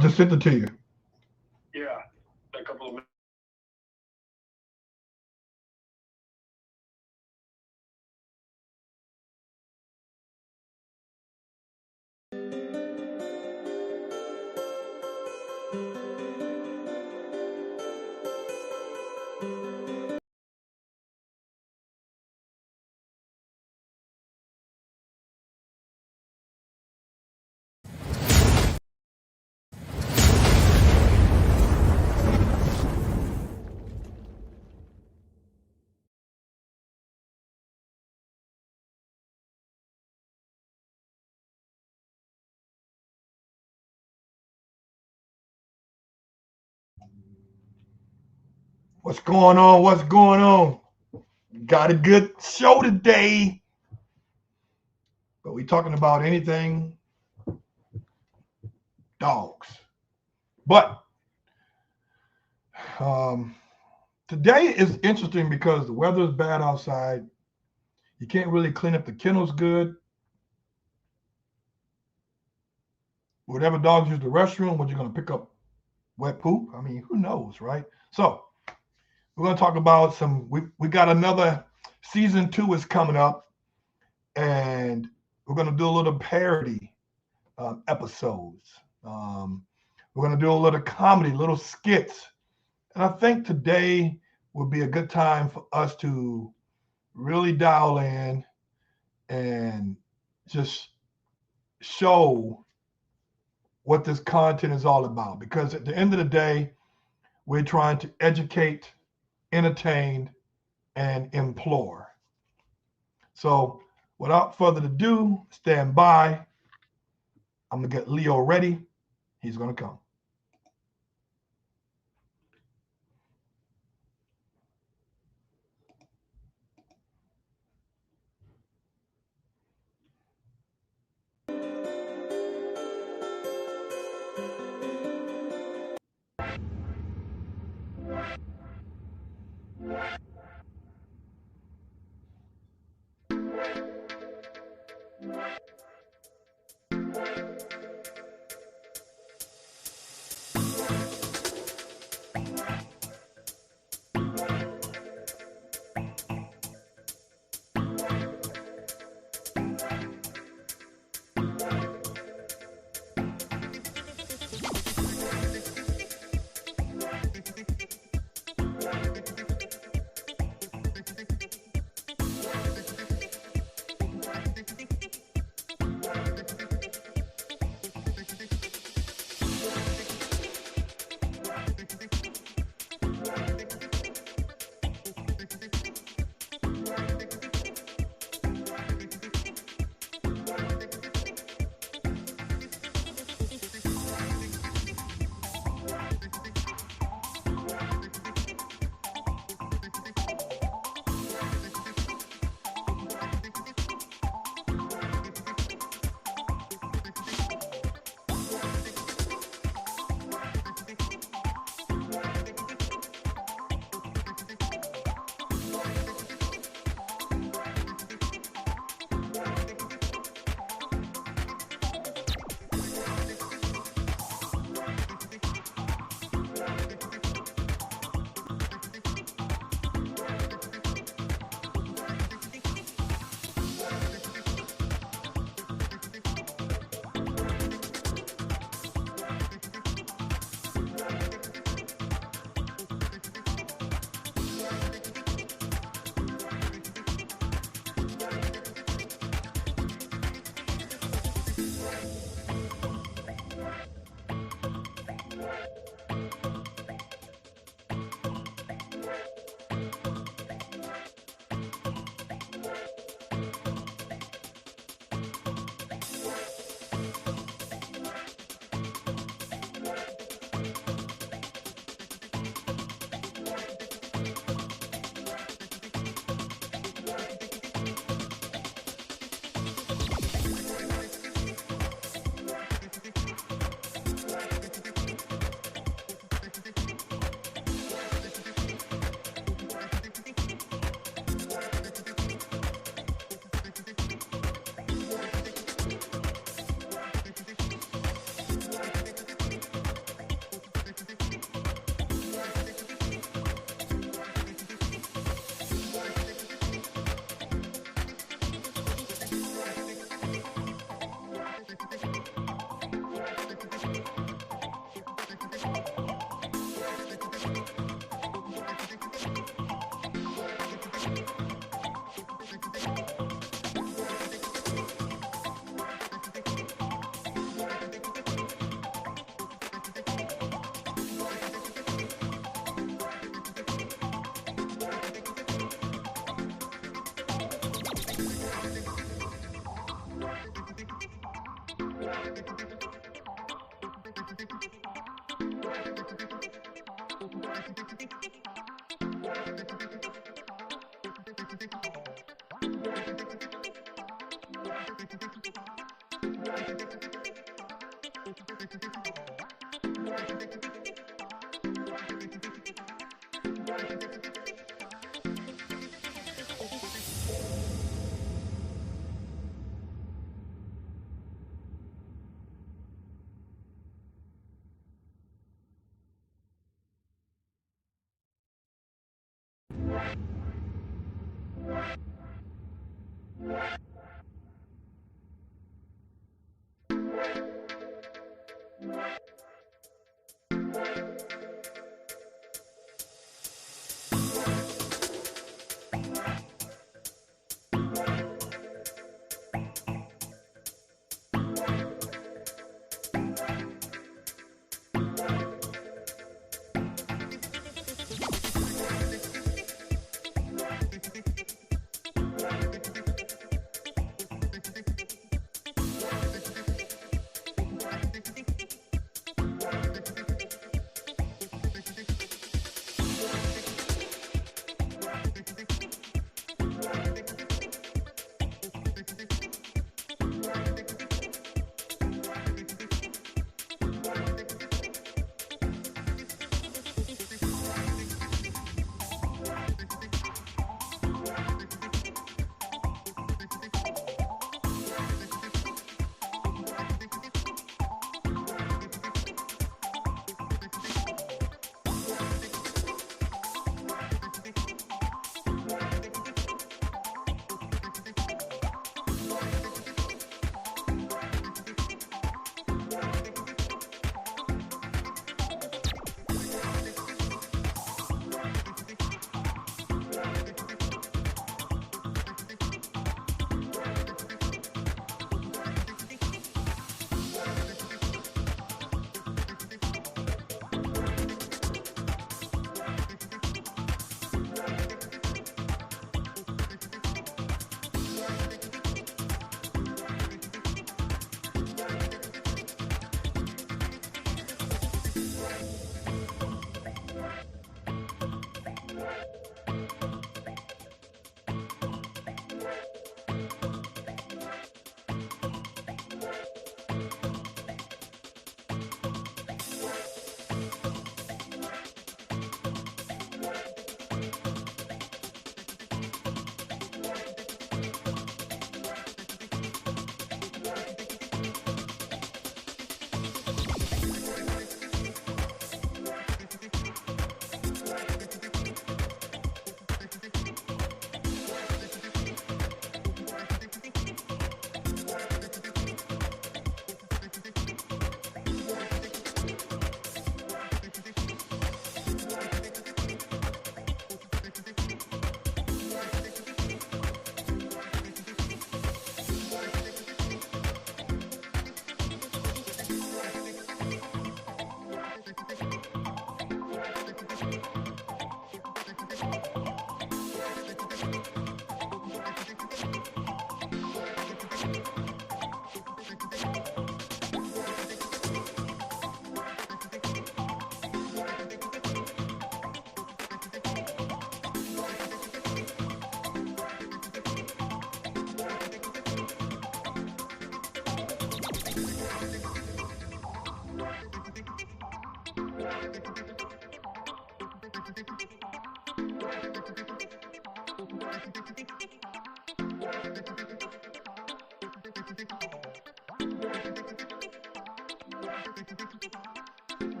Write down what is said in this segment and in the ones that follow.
just sent it to you. Yeah, a couple of minutes. What's going on? What's going on? Got a good show today. But we talking about anything dogs. But um, today is interesting because the weather is bad outside. You can't really clean up the kennels good. Whatever dogs use the restroom, what you're going to pick up wet poop? I mean, who knows, right? So we're going to talk about we got another season 2 is coming up, and we're going to do a little parody episodes. We're going to do a little comedy, little skits. And I think today would be a good time for us to really dial in and just show what this content is all about. Because at the end of the day, we're trying to educate, entertain, and implore. So without further ado, stand by. I'm going to get Leo ready. He's going to come.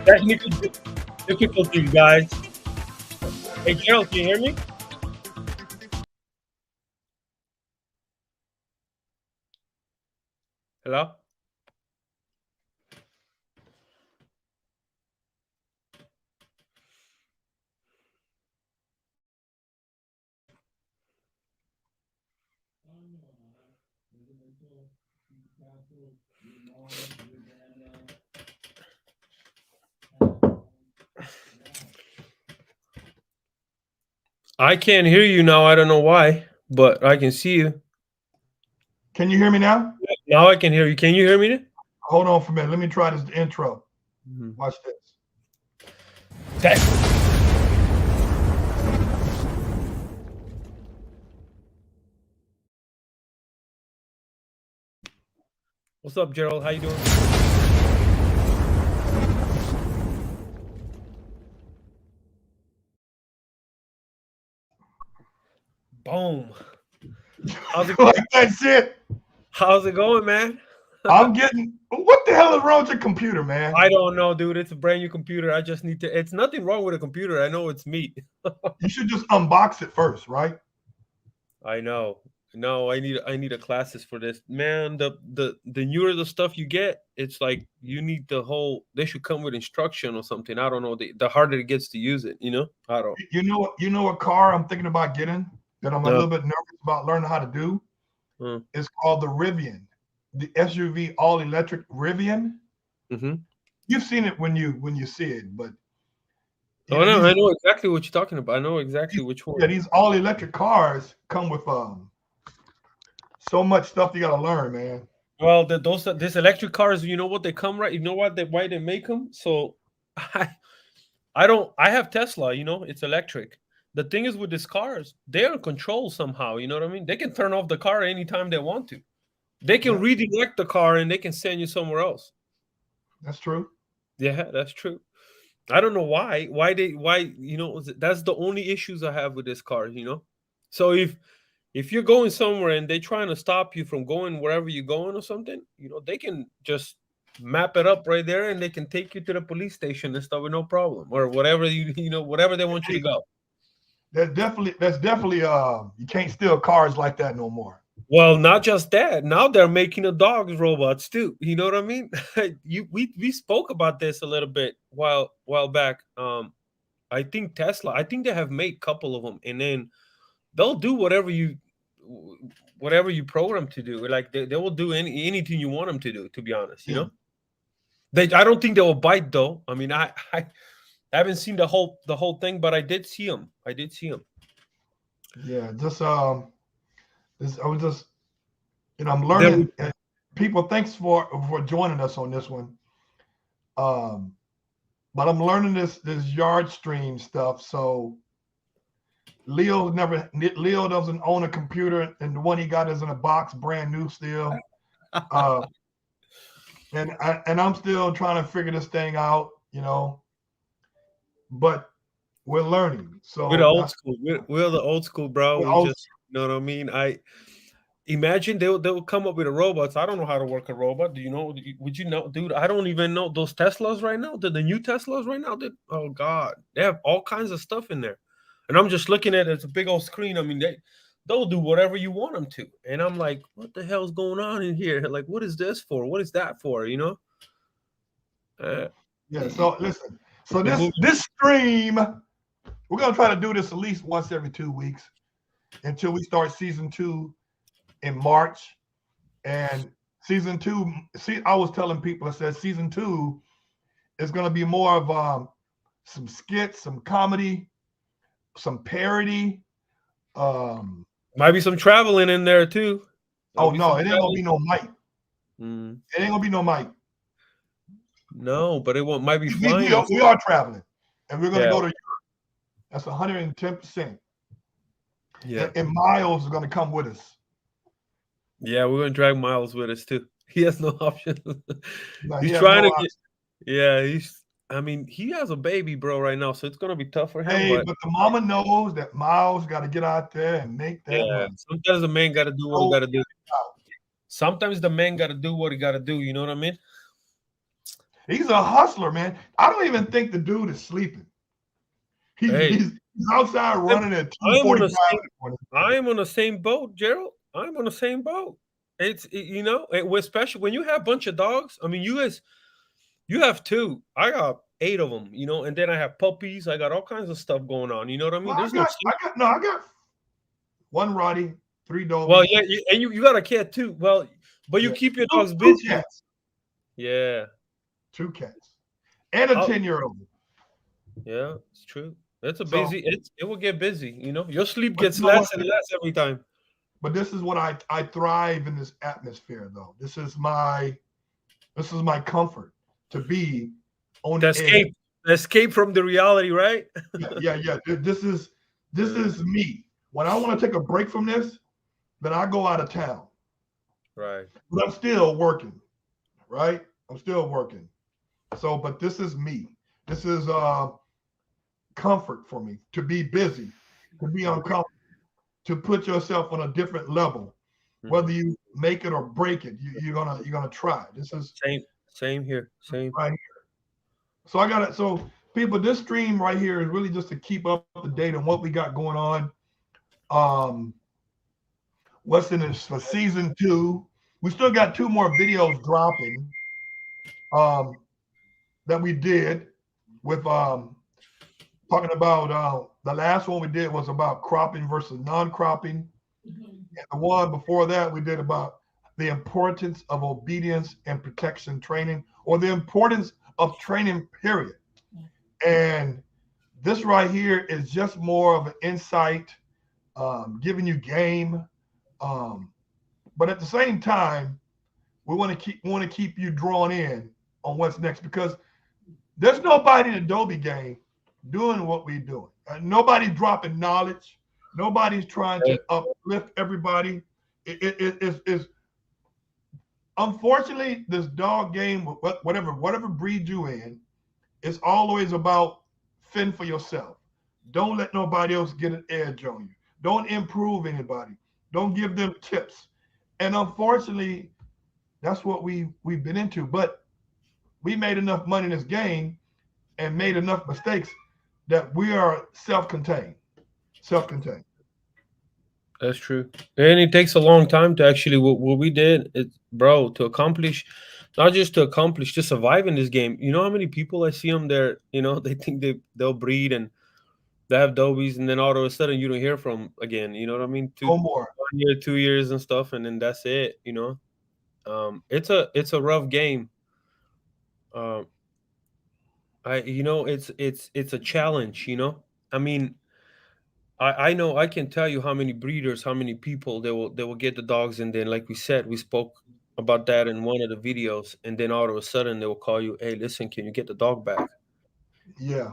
Technical difficulties, guys. Hey, Gerald, can you hear me? Hello? I can't hear you now. I don't know why, but I can see you. Can you hear me now? Now I can hear you. Can you hear me? Hold on for a minute. Let me try this intro. Watch this. What's up, Gerald? How you doing? Boom. How's it Like that shit. How's it going, man? I'm getting. What the hell is wrong with your computer, man? I don't know, dude. It's a brand new computer. I just need to. It's nothing wrong with a computer. I know it's me. You should just unbox it first, right? I know. No, I need a classes for this, man. The newer the stuff you get, it's like you need the whole. They should come with instruction or something. I don't know. The harder it gets to use it, you know. I don't. You know what car I'm thinking about getting that I'm a little bit nervous about learning how to do. It's called the Rivian, the SUV all electric Rivian. Mm-hmm. You've seen it when you see it, but I know exactly what you're talking about. I know exactly which one. Yeah, these all electric cars come with so much stuff you got to learn, man. Well, these electric cars, you know what they come right? You know what why they make them? So I have Tesla, you know, it's electric. The thing is with these cars, they're in control somehow, you know what I mean? They can turn off the car anytime they want to. They can redirect the car and they can send you somewhere else. That's true. Yeah, that's true. I don't know why you know, that's the only issues I have with this car, you know. So if you're going somewhere and they're trying to stop you from going wherever you're going or something, you know, they can just map it up right there and they can take you to the police station and stuff with no problem, or whatever you know, whatever they want you to go. That's definitely you can't steal cars like that no more. Well, not just that. Now they're making a dogs robots too. You know what I mean? We spoke about this a little bit while back. I think Tesla. I think they have made a couple of them, and then they'll do whatever you program to do. Like they will do anything you want them to do. To be honest, you know. I don't think they will bite though. I mean, I haven't seen the whole thing, but I did see them. Yeah, I was just, you know, I'm learning. People, thanks for joining us on this one. But I'm learning this yard stream stuff. So Leo doesn't own a computer, and the one he got is in a box, brand new still. And I'm still trying to figure this thing out, you know. But we're learning. So we're the old school. We're the old school, bro. You know what I mean? I imagine they'll come up with a robots. I don't know how to work a robot. Do you know? Would you know, dude? I don't even know those Teslas right now. The new Teslas right now. Oh God, they have all kinds of stuff in there, and I'm just looking at it. It's a big old screen. I mean, they'll do whatever you want them to, and I'm like, what the hell's going on in here? Like, what is this for? What is that for? You know? Yeah. So listen. So this stream, we're gonna try to do this at least once every 2 weeks until we start season 2 in March. And season 2, I was telling people, I said season 2 is going to be more of some skits, some comedy, some parody. Might be some traveling in there too. Oh no, it ain't gonna be no Mike. It ain't gonna be no Mike. No, but it might be flying. We are traveling, and we're gonna go to Europe. That's 110%. Yeah, and Miles is gonna come with us. Yeah, we're gonna drag Miles with us too. He has no option. No, he's trying to get. Yeah, I mean, he has a baby, bro, right now, so it's gonna be tough for him. Hey, but the mama knows that Miles got to get out there and make that money. Sometimes the man got to do what he got to do. Sometimes the man got to do what he got to do. You know what I mean? He's a hustler, man. I don't even think the dude is sleeping. Hey, He's outside running at I'm on 2:45 the in same. the morning. I'm on the same boat, Gerald. I'm on the same boat. You know, especially when you have a bunch of dogs. I mean, you guys, you have two. I got 8 of them. You know, and then I have puppies. I got all kinds of stuff going on. You know what I mean? Well, There's no sleep. I got one Roddy, 3 Well, Dobies, yeah, and you got a cat too. Well, but you yeah, keep your two, dogs two busy. cats, Yeah. 2 cats, and a Oh, 10-year-old. yeah, it's true. It's a So, busy. It will get busy. You know, your sleep but you gets know what? less and less every time. But this is what I thrive in this atmosphere, though. This is my comfort to be on To the edge. escape from the reality, right? Yeah. This Yeah, is me. When I want to take a break from this, then I go out of town. right. But I'm still working, right? I'm still working. So, but this is me. This is comfort for me to be busy, to be uncomfortable, to put yourself on a different level. Whether Mhm. you make it or break it, you're gonna try. This is Same here. Same. right here. So I got it. So people, this stream right here is really just to keep up to date on what we got going on. Um, what's in this for season 2? We still got 2 more videos dropping. Um, that we did with talking about the last one we did was about cropping versus non-cropping. And the one before that we did about the importance of obedience and protection training, or the importance of training, period. And this right here is just more of an insight, giving you game. Um, but at the same time, we want to keep you drawn in on what's next, because there's nobody in the Adobe game doing what we're doing. Nobody's dropping knowledge. Nobody's trying Hey, to uplift everybody. It's unfortunately this dog game, whatever breed you in, it's always about fend for yourself. Don't let nobody else get an edge on you. Don't improve anybody. Don't give them tips. And unfortunately, that's what we've been into. But we made enough money in this game and made enough mistakes that we are self-contained. Self-contained. that's true. And it takes a long time to actually what we did, it, bro, to accomplish, not just to accomplish, to survive in this game. You know how many people I see them there? You know, they think they'll breed and they have dobies, and then all of a sudden you don't hear from again. You know what I mean? No more. 1 year, 2 years, and stuff, and then that's it. You know, it's a rough game. Um, you know, it's a challenge. You know, I mean, I know I can tell you how many breeders, how many people they will get the dogs, and then like we said, we spoke about that in one of the videos, and then all of a sudden they will call you, hey, listen, can you get the dog back? Yeah.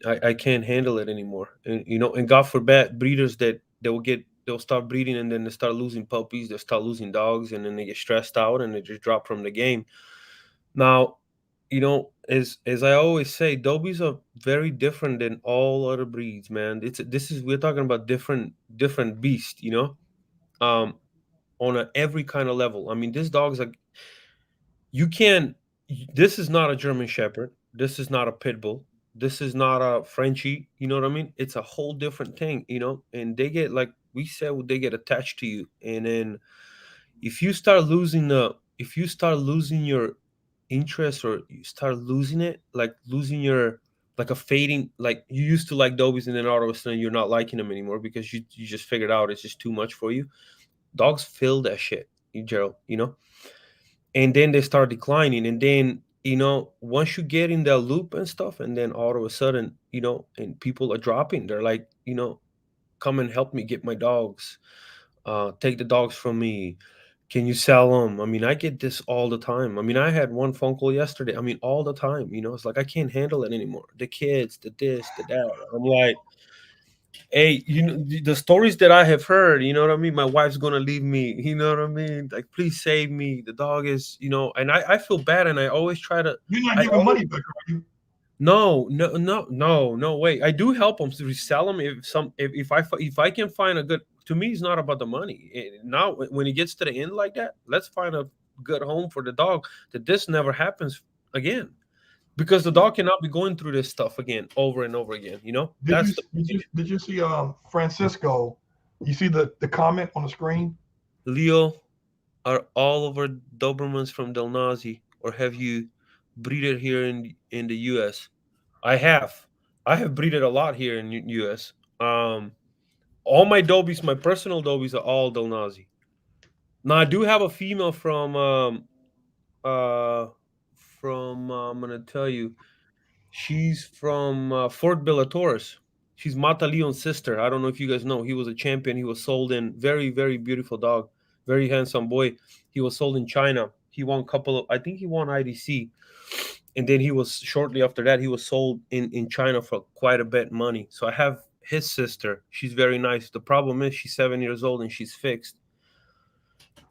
I can't handle it anymore. And you know, and God forbid breeders that they'll start breeding and then they start losing puppies, they start losing dogs, and then they get stressed out and they just drop from the game. Now, you know, as I always say, Dobies are very different than all other breeds, man. This is we're talking about different beast, you know, um, on every kind of level. I mean, this dog's like you can. This is not a German Shepherd. This is not a pit bull. This is not a Frenchie. You know what I mean? It's a whole different thing, you know. And they get like we said, they get attached to you, and then if you start losing your interest, or you start losing it, like losing your like a fading, like you used to like Dobies, and then all of a sudden you're not liking them anymore because you just figured out it's just too much for you. Dogs feel that shit, Gerald. You know, and then they start declining, and then you know once you get in that loop and stuff, and then all of a sudden you know, and people are dropping, they're like, you know, come and help me get my dogs, take the dogs from me, can you sell them? I mean, I get this all the time. I mean, I had one phone call yesterday. I mean, all the time, you know, it's like I can't handle it anymore, the kids, the this, the that. I'm like, hey, you know, the stories that I have heard, you know what I mean? My wife's gonna leave me, you know what I mean? Like, please save me. The dog is, you know, and I feel bad, and I always try to. You're not I giving always, money back, are you? no way. I do help them to resell them if I can find a good. To me, it's not about the money. Now, when it gets to the end like that, let's find a good home for the dog, that this never happens again, because the dog cannot be going through this stuff again over and over again. That's Did you see Francisco? You see the comment on the screen? Leo, are all of our Dobermans from Del Nazi, or have you breeded here in the U.S.? I have. I have breeded a lot here in U.S. All my Dobies, my personal Dobies, are all Del Nazi. Now I do have a female from I'm gonna tell you, she's from Fort Bellatores. She's Mata Leon's sister. I don't know if you guys know. He was a champion. He was sold in, very, very beautiful dog, very handsome boy. He was sold in China. He won a couple of, I think he won IDC, and then he was, shortly after that, he was sold in China for quite a bit of money. So I have his sister. She's very nice. The problem is she's 7 years old and she's fixed.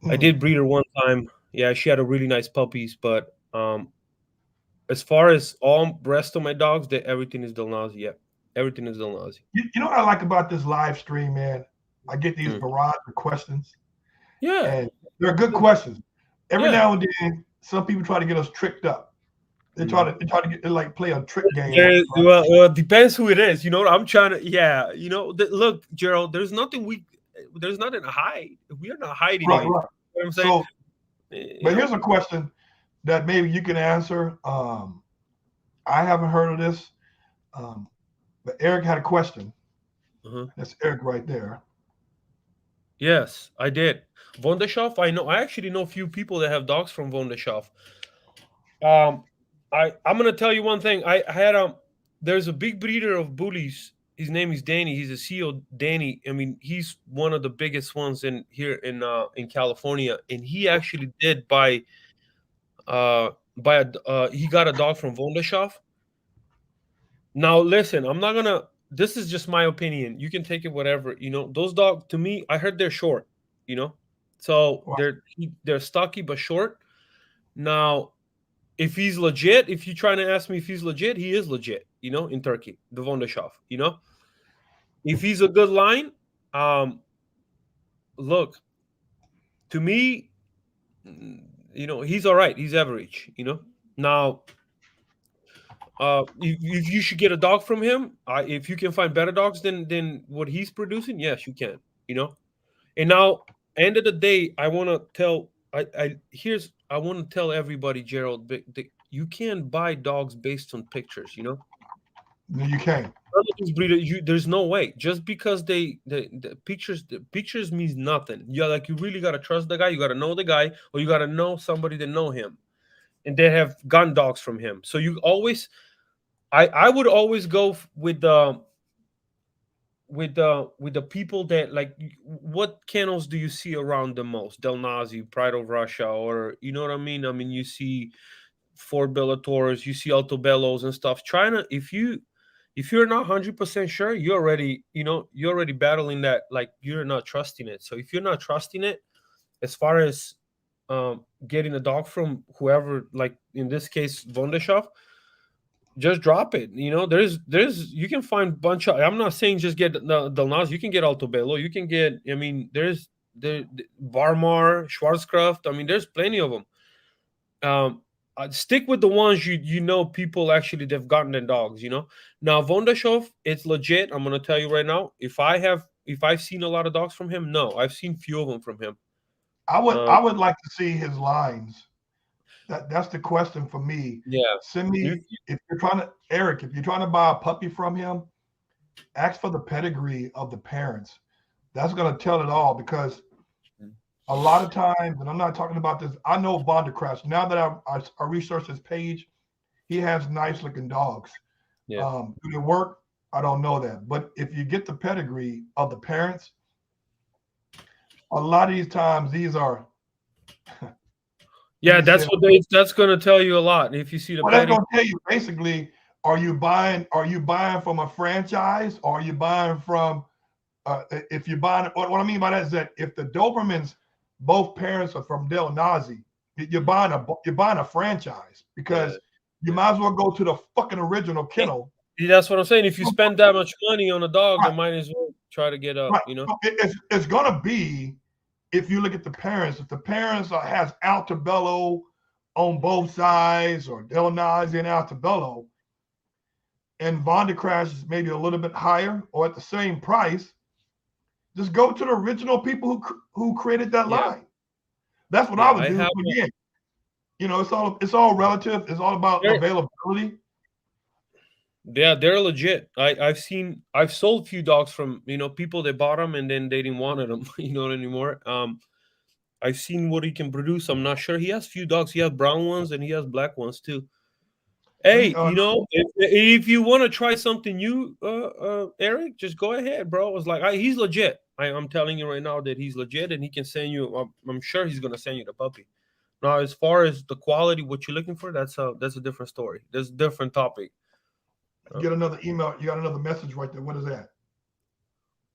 I did breed her one time. Yeah, she had a really nice puppies, but as far as all rest of my dogs, everything is Del Nazi. Yeah, everything is Del Nazi. You know what I like about this live stream, man? I get these barrage of questions. Yeah, and they're good questions. Every now and then, some people try to get us tricked up. They try to get like play a trick game. Yeah, well, it depends who it is. I'm trying to. Yeah, look, Gerald. There's nothing to hide. We are not hiding anything. Right. You know what I'm saying? So, but here's a question that maybe you can answer. I haven't heard of this, but Eric had a question. That's Eric right there. Yes, I did. Wunderschaf, I know. I actually know a few people that have dogs from Wunderschaf. I'm gonna tell you one thing. I had there's a big breeder of bullies. His name is Danny. He's a CEO, Danny. I mean, he's one of the biggest ones here in California, and he actually did he got a dog from Wunderschaf. Now, listen, I'm not gonna. This is just my opinion. You can take it whatever. Those dogs, to me, I heard they're short. So wow. They're stocky but short. Now, if he's legit, if you're trying to ask me if he's legit, he is legit. In Turkey, the Wunderschaf. If he's a good line, look, to me, he's all right. He's average. Now. If you should get a dog from him, if you can find better dogs than what he's producing, yes, you can. And now, end of the day, I want to tell everybody, Gerald, you can't buy dogs based on pictures. No, you can't. There's no way. Just because the pictures means nothing. You really gotta trust the guy. You gotta know the guy, or you gotta know somebody that know him, and they have gotten dogs from him. So you always. I would always go with the people that, like, what kennels do you see around the most? Del Nazi, Pride of Russia, or you know what I mean? I mean, you see Fort Bellatores, you see Altobellos and stuff. If you're not 100% sure, you're already battling that, like, you're not trusting it. So if you're not trusting it, as far as getting a dog from whoever, like in this case Wunderschaf, just drop it. There's you can find bunch of. I'm not saying just get Del Nazi. You can get Altobello. You can get. I mean, there's the Barmar, Schwarzkraft. I mean, there's plenty of them. I'd stick with the ones people actually they've gotten their dogs. Now Wunderschaf, it's legit. I'm gonna tell you right now. If I've seen a lot of dogs from him, no, I've seen few of them from him. I would like to see his lines. That's the question for me. Yeah. Send me if you're trying to buy a puppy from him, ask for the pedigree of the parents. That's gonna tell it all, because a lot of times, and I'm not talking about this, I know Vondercraft. Now that I researched his page, he has nice looking dogs. Yeah. Do they work? I don't know that. But if you get the pedigree of the parents, a lot of these times these are yeah, that's going to tell you a lot. If you see the that's going to tell you basically, are you buying from a franchise, or are you buying from if you're buying, what I mean by that is that if the Dobermans, both parents are from Del Nazi, you're buying a franchise, because you might as well go to the fucking original kennel. That's what I'm saying. If you spend that much money on a dog, you might as well try to get up. Right. It's gonna be if you look at the parents, if the parents has Altobello on both sides, or Del Nazi and Altobello, and Von de Crash is maybe a little bit higher or at the same price, just go to the original people who created that line. That's what I would do. Again, it's all relative. It's all about availability. Yeah, they're legit. I've sold a few dogs from people that bought them and then they didn't want them, anymore. I've seen what he can produce. I'm not sure. He has few dogs. He has brown ones and he has black ones too. Hey, if you want to try something new, Eric, just go ahead, bro. It's like he's legit. I'm telling you right now that he's legit, and he can send you. I'm sure he's gonna send you the puppy. Now, as far as the quality, what you're looking for, that's a different story. That's a different topic. Get another email. You got another message right there. What is that?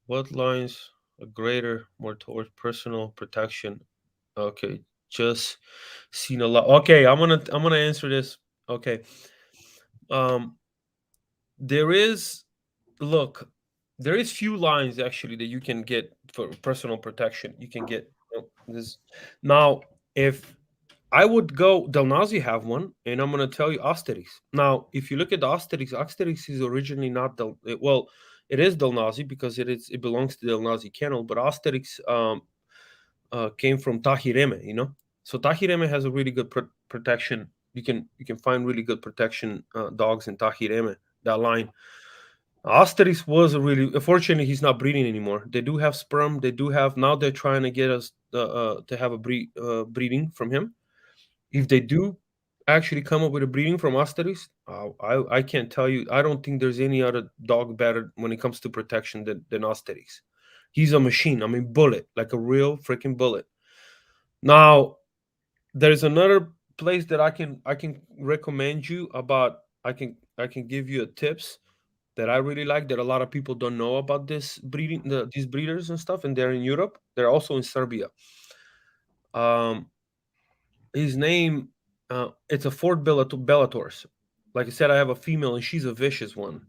What lines are greater, more towards personal protection? Okay, just seen a lot. Okay, I'm gonna answer this. Okay. There is few lines actually that you can get for personal protection. You can get this now. If I would go, Del Nazi have one, and I'm gonna tell you Asterix. Now, if you look at the Asterix is originally not it is Del Nazi because it belongs to Del Nazi kennel, but Asterix came from Tahireme, So Tahireme has a really good protection. You can find really good protection dogs in Tahireme, that line. Asterix was unfortunately he's not breeding anymore. They do have sperm. They do have, now they're trying to get us to have a breeding from him. If they do actually come up with a breeding from Asterix, I can't tell you. I don't think there's any other dog better when it comes to protection than Asterix. He's a machine. I mean, bullet, like a real freaking bullet. Now, there's another place that I can recommend you about. I can give you a tips that I really like that a lot of people don't know about this breeding, these breeders and stuff, and they're in Europe. They're also in Serbia. His name, it's a Ford Bellators. Like I said, I have a female and she's a vicious one.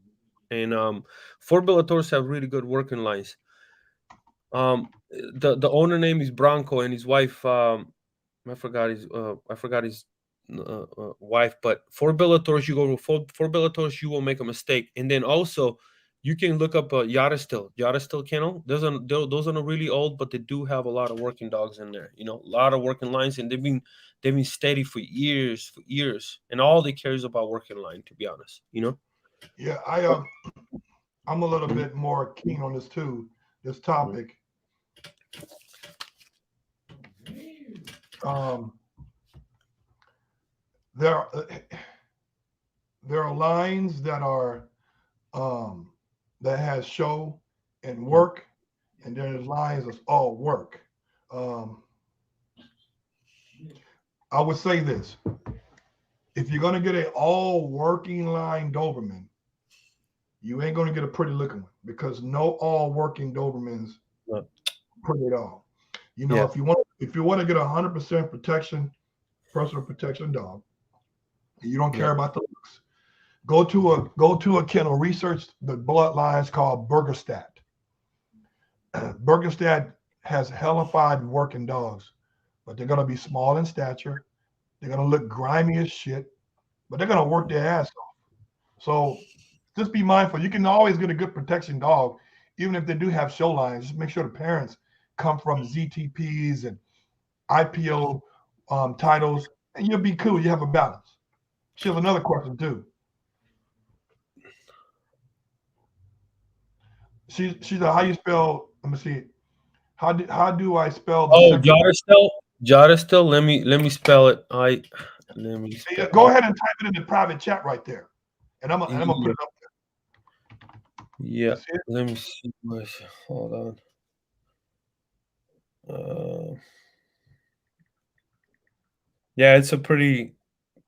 And Ford Bellators have really good working lines. The owner name is Branko and his wife. I forgot his wife. But for Bellators, you go for Bellators, you will make a mistake. And then also, you can look up Yaristil kennel. Those are not really old, but they do have a lot of working dogs in there. A lot of working lines, and they've been steady for years, and all they care is about working line. To be honest, Yeah, I'm a little bit more keen on this too. This topic. There are lines that are that has show and work, and there's lines that's all work. I would say this: if you're gonna get an all working line Doberman, you ain't gonna get a pretty looking one because no all working Dobermans pretty at all. If you want to get 100% protection, personal protection dog, and you don't care about the looks, go to a kennel, research the bloodlines called Burgerstadt. Burgerstadt has hellified working dogs, but they're gonna be small in stature. They're gonna look grimy as shit, but they're gonna work their ass off. So just be mindful. You can always get a good protection dog, even if they do have show lines. Just make sure the parents come from ZTPs and IPO titles, and you'll be cool. You have a balance. She has another question too. She's how you spell? Let me see. How do I spell the Yaristil. Let me spell it. Let me spell go ahead and type it in the private chat right there, and I'm gonna put it up there. Yeah. Let me see. Hold on. Yeah, it's a pretty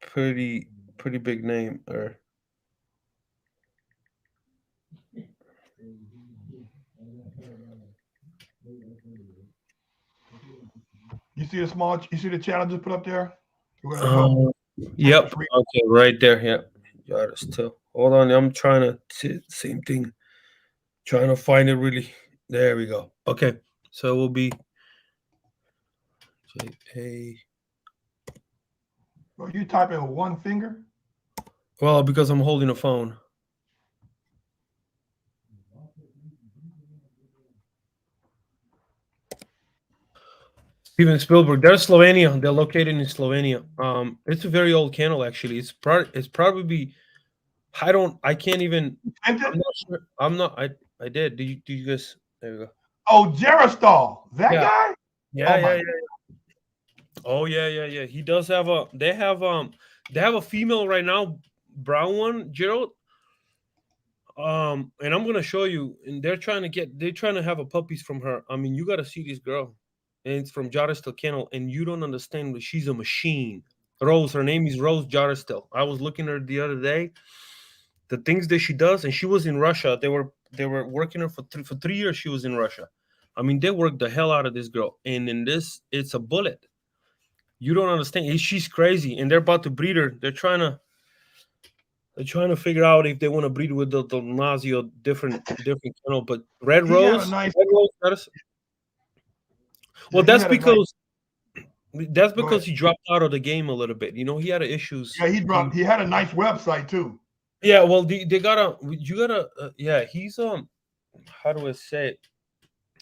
big name. You see the chat I just put up there? Yep. Okay, right there. Yep. Yaristil. Hold on. I'm trying to see same thing. Trying to find it really. There we go. Okay. So it will be Bro, you typing with one finger? Well, because I'm holding a phone. Steven Spielberg. They're Slovenia. They're located in Slovenia. It's a very old kennel, actually. It's probably. I can't even. I'm not sure. I did. Do you guys? There you go. Oh, Jeristol. That guy? Yeah. Oh yeah. He does have a. They have a female right now, brown one, Gerald. And I'm gonna show you. And they're trying to have a puppies from her. I mean, you got to see this girl, and it's from Jaristel Kennel, and you don't understand that she's a machine. Rose, her name is Rose Jaristel. I was looking at her the other day. The things that she does, and she was in Russia. They were working her for 3 years. She was in Russia. I mean, they worked the hell out of this girl, and in this, it's a bullet. You don't understand. She's crazy, and they're about to breed her. They're trying to figure out if they want to breed with the Nazi or different kennel. But Red Rose, well, that's because he dropped out of the game a little bit. You know, he had issues. Yeah, he had a nice website too. Yeah, well, he's how do I say it?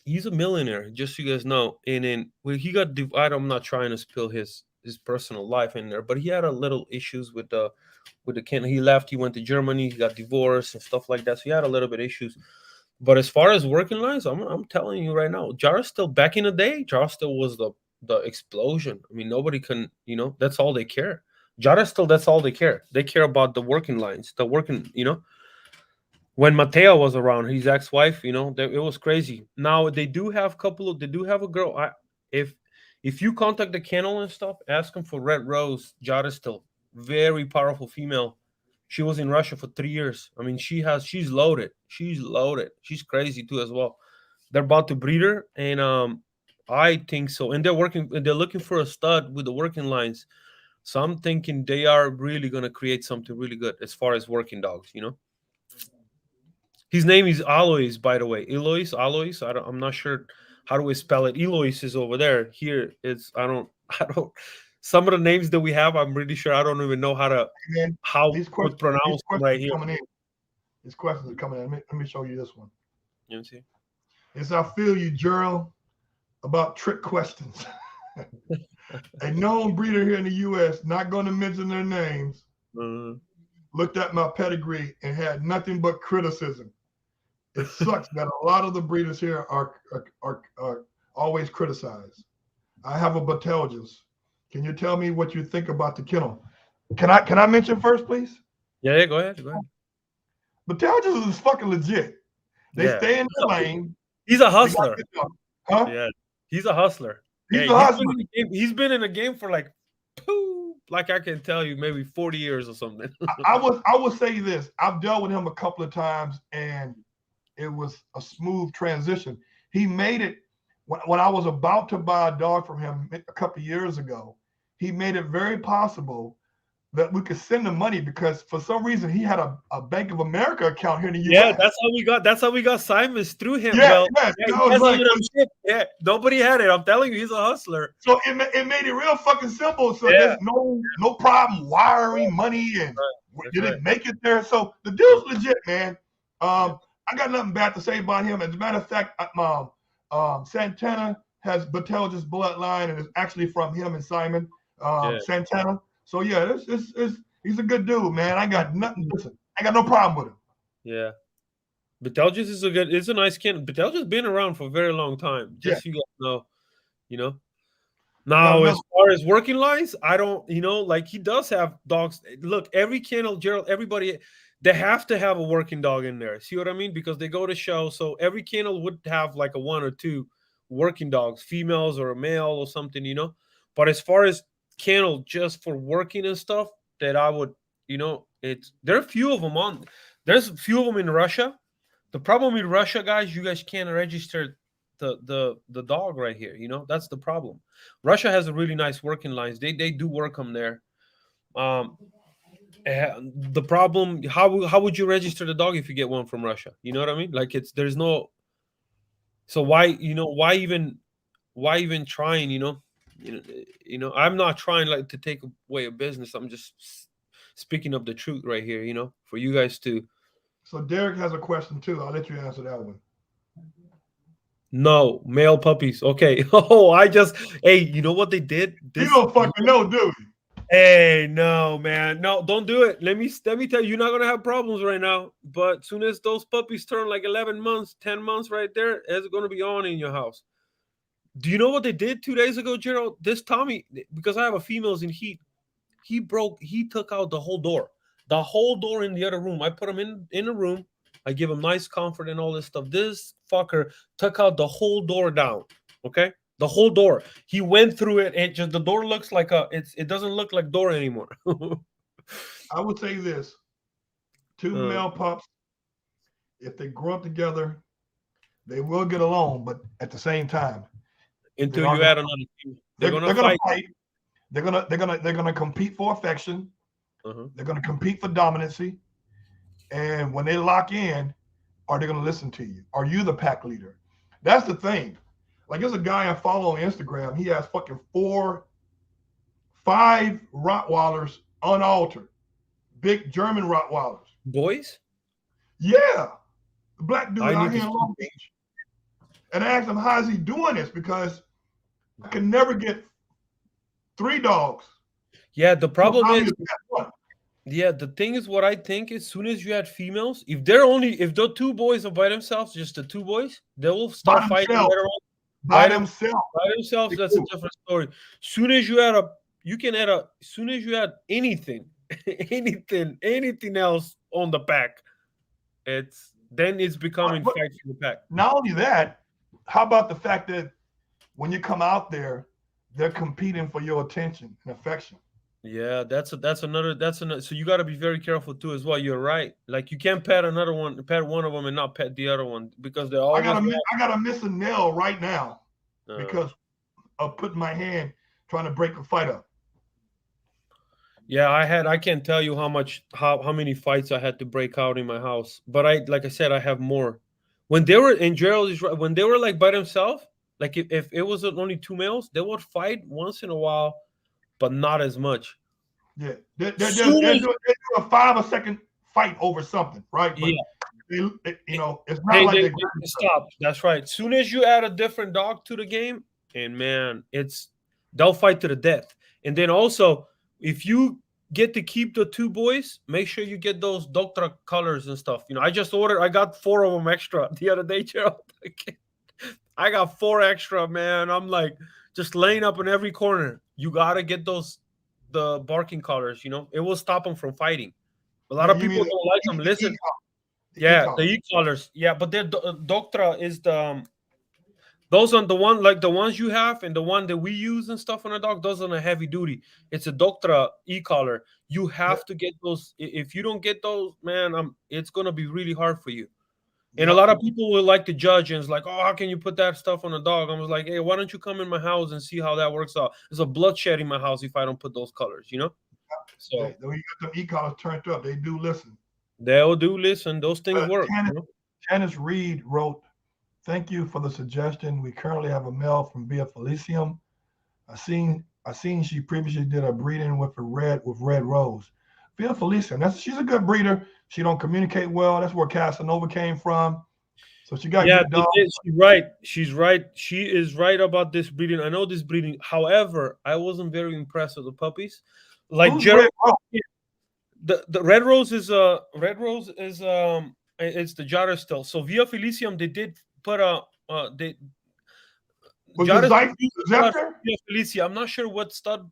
He's a millionaire, just so you guys know. And then he got divided. I'm not trying to spill his personal life in there, but he had a little issues with the kennel. He left. He went to Germany. He got divorced and stuff like that. So he had a little bit of issues. But as far as working lines, I'm telling you right now, Jaristel back in the day, Jaristel was the explosion. I mean, nobody can, that's all they care. Jaristel, that's all they care. They care about the working lines, when Mateo was around, his ex-wife, it was crazy. Now they do have a girl. If you contact the kennel and stuff, ask them for Red Rose Jaristel, very powerful female. She was in Russia for 3 years. I mean, she's loaded. She's crazy too as well. They're about to breed her, and I think so. And they're looking for a stud with the working lines. So I'm thinking they are really gonna create something really good as far as working dogs. His name is Alois, by the way. Alois. I'm not sure how do we spell it. Elois is over there. Here it's I don't. Some of the names that we have, I'm really sure I don't even know how to pronounce them right here. These questions are coming in. Let me show you this one. You see? Yes, I feel you, Gerald, about trick questions. A known breeder here in the U.S., not going to mention their names, looked at my pedigree and had nothing but criticism. It sucks that a lot of the breeders here are always criticized. I have a Betelgeuse. Can you tell me what you think about the kennel? Can I mention first, please? Yeah, go ahead. Betelgeuse is fucking legit. They stay in the lane. He's a hustler. Huh? Yeah, he's a hustler. He's been in the game for like I can tell you, maybe 40 years or something. I would say this. I've dealt with him a couple of times, and it was a smooth transition. He made it when I was about to buy a dog from him a couple of years ago. He made it very possible that we could send him money because for some reason he had a Bank of America account here in the U.S. Yeah, that's how we got Simons through him. Nobody had it. I'm telling you, he's a hustler. So it made it real fucking simple. So there's no problem wiring money and did it make it there. So the dude's legit, man. I got nothing bad to say about him. As a matter of fact, Santana has Betelgeuse bloodline and is actually from him and Simon Santana. So yeah, he's a good dude, man. I got nothing. Listen, I got no problem with him. Yeah, Betelgeuse is a nice kid. Betelgeuse been around for a very long time. Just so you guys know, Now, as far as working lines, I don't, like he does have dogs. Look, every kennel, Gerald, everybody, they have to have a working dog in there. See what I mean? Because they go to show. So every kennel would have like a 1 or 2 working dogs, females or a male or something, But as far as kennel just for working and stuff, that I would, there are a few of them there's a few of them in Russia. The problem with Russia, guys, you guys can't register the dog right here. That's the problem. Russia has a really nice working lines. They do work them there. The problem, how would you register the dog if you get one from Russia? You know what I mean? Like so why even trying, You know, I'm not trying like to take away a business. I'm just speaking of the truth right here. You know, for you guys to. So Derek has a question too. I'll let you answer that one. No, male puppies. Okay. Oh, hey, you know what they did? You don't fucking know, do you? Hey, no, man. No, don't do it. Let me tell you, you're not gonna have problems right now. But soon as those puppies turn like 11 months, 10 months right there, it's gonna be on in your house. Do you know what they did 2 days ago, Gerald? This Tommy, because I have a females in heat, he took out the whole door. The whole door in the other room. I put him in a room. I give him nice comfort and all this stuff. This fucker took out the whole door down. Okay? The whole door. He went through it and just the door looks like it doesn't look like door anymore. I would say this. Two male pups, if they grow up together, they will get along, but at the same time. Until you add another two. They're gonna fight. They're gonna compete for affection. They're gonna compete for dominancy. And when they lock in, are they gonna listen to you? Are you the pack leader? That's the thing. Like there's a guy I follow on Instagram. He has fucking 5 Rottweilers unaltered. Big German Rottweilers. Boys? Yeah. The black dude out here in Long Beach. And I asked him, how is he doing this? Because I can never get 3 dogs. Yeah, the problem is the thing is what I think as soon as you had females, if the 2 boys are by themselves, just the 2 boys, they will start fighting later on. By themselves. By themselves, that's a different story. Soon as you add anything, anything else on the pack, it's becoming fights for the pack. Not only that, how about the fact that when you come out there, they're competing for your attention and affection. Yeah, that's another. So you got to be very careful too, as well. You're right. Like you can't pet one of them and not pet the other one because they're all. I gotta miss a nail right now because of putting my hand trying to break a fight up. Yeah, I can't tell you how many fights I had to break out in my house, but like I said, I have more. When they were in Gerald is right, when they were like by themselves, like if it was only 2 males, they would fight once in a while. But not as much. Yeah, they're doing a 5-second fight over something, right? But it's not like they stop. That's right. Soon as you add a different dog to the game, and man, they'll fight to the death. And then also, if you get to keep the 2 boys, make sure you get those Doctor colors and stuff. I got 4 of them extra the other day, Gerald. I got 4 extra, man. I'm like just laying up in every corner. You gotta get the barking collars. It will stop them from fighting. A lot of people don't like them. Listen, the e-collars. Yeah, but their Doctra is those are the ones you have and the one that we use and stuff on a dog. Those are a heavy duty. It's a Doctra e-collar. You have to get those. If you don't get those, man, it's gonna be really hard for you. And a lot of people will like to judge and it's like, oh, how can you put that stuff on a dog? I was like, hey, why don't you come in my house and see how that works out? There's a bloodshed in my house if I don't put those colors, So when you get the e-collars turned up, they do listen. They'll do listen. Those things work. Janice Reed wrote, thank you for the suggestion. We currently have a male from Via Felicium. I seen she previously did a breeding with Red Rose. Via Felicium, she's a good breeder. She don't communicate well. That's where Casanova came from. So she got good dogs. She's right. She's right. She is right about this breeding. I know this breeding. However, I wasn't very impressed with the puppies. Like Jared, the Red Rose is it's the Jara still. So Via Felicium, they did put they. Was it Zepter? Via Felicia. I'm not sure what stud.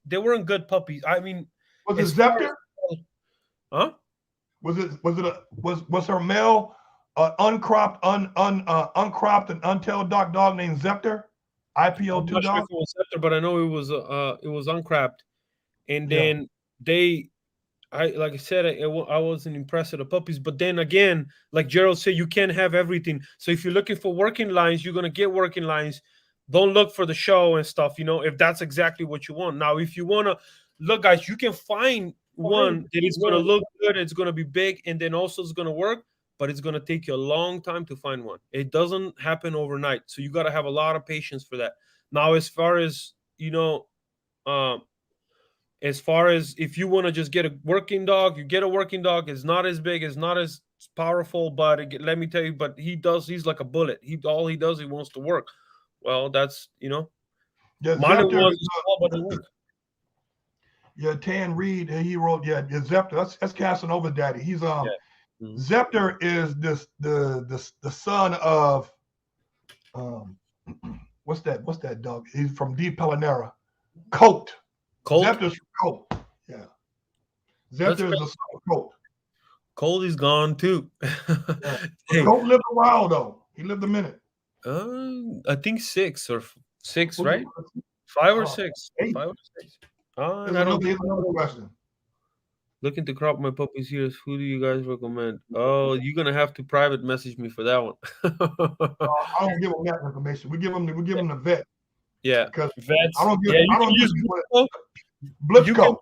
They weren't good puppies. I mean, was it Zepter? Huh? Was her male uncropped and untailed dog named Zepter? IPO2 dog. Sure if it was Zepter, but I know it was uncropped. And then like I said, I wasn't impressed with the puppies. But then again, like Gerald said, you can't have everything. So if you're looking for working lines, you're gonna get working lines. Don't look for the show and stuff. If that's exactly what you want. Now, if you wanna look, guys, you can find one that is going to look good, it's going to be big, and then also it's going to work, but it's going to take you a long time to find one. It doesn't happen overnight, so you got to have a lot of patience for that. Now, as far as as far as if you want to just get a working dog, you get a working dog. It's not as big, it's not as powerful, but let me tell you, but he's like a bullet. All he does, he wants to work. Well, that's Yeah, mine Zepter was is, small, but it worked. yeah, Tan Reed, he wrote, yeah, Zepter. That's Casanova Daddy. He's Yeah. Mhm. Zepter is the son of what's that dog? He's from Deep Pelinera. Colt. Zepter's from Colt. Yeah. Zepter is the son of Colt. Colt is gone too. Yeah. Hey, Colt lived a while though. He lived a minute. I think 6 or 6, Who's right? it? 5 or 6. 8. 5 or 6. Here's another question. Looking to crop my puppies here. Who do you guys recommend? Oh, you're gonna have to private message me for that one. I don't give them that information. We give them the vet. Yeah, Because vets. I don't give. Yeah, I don't use Blitzko.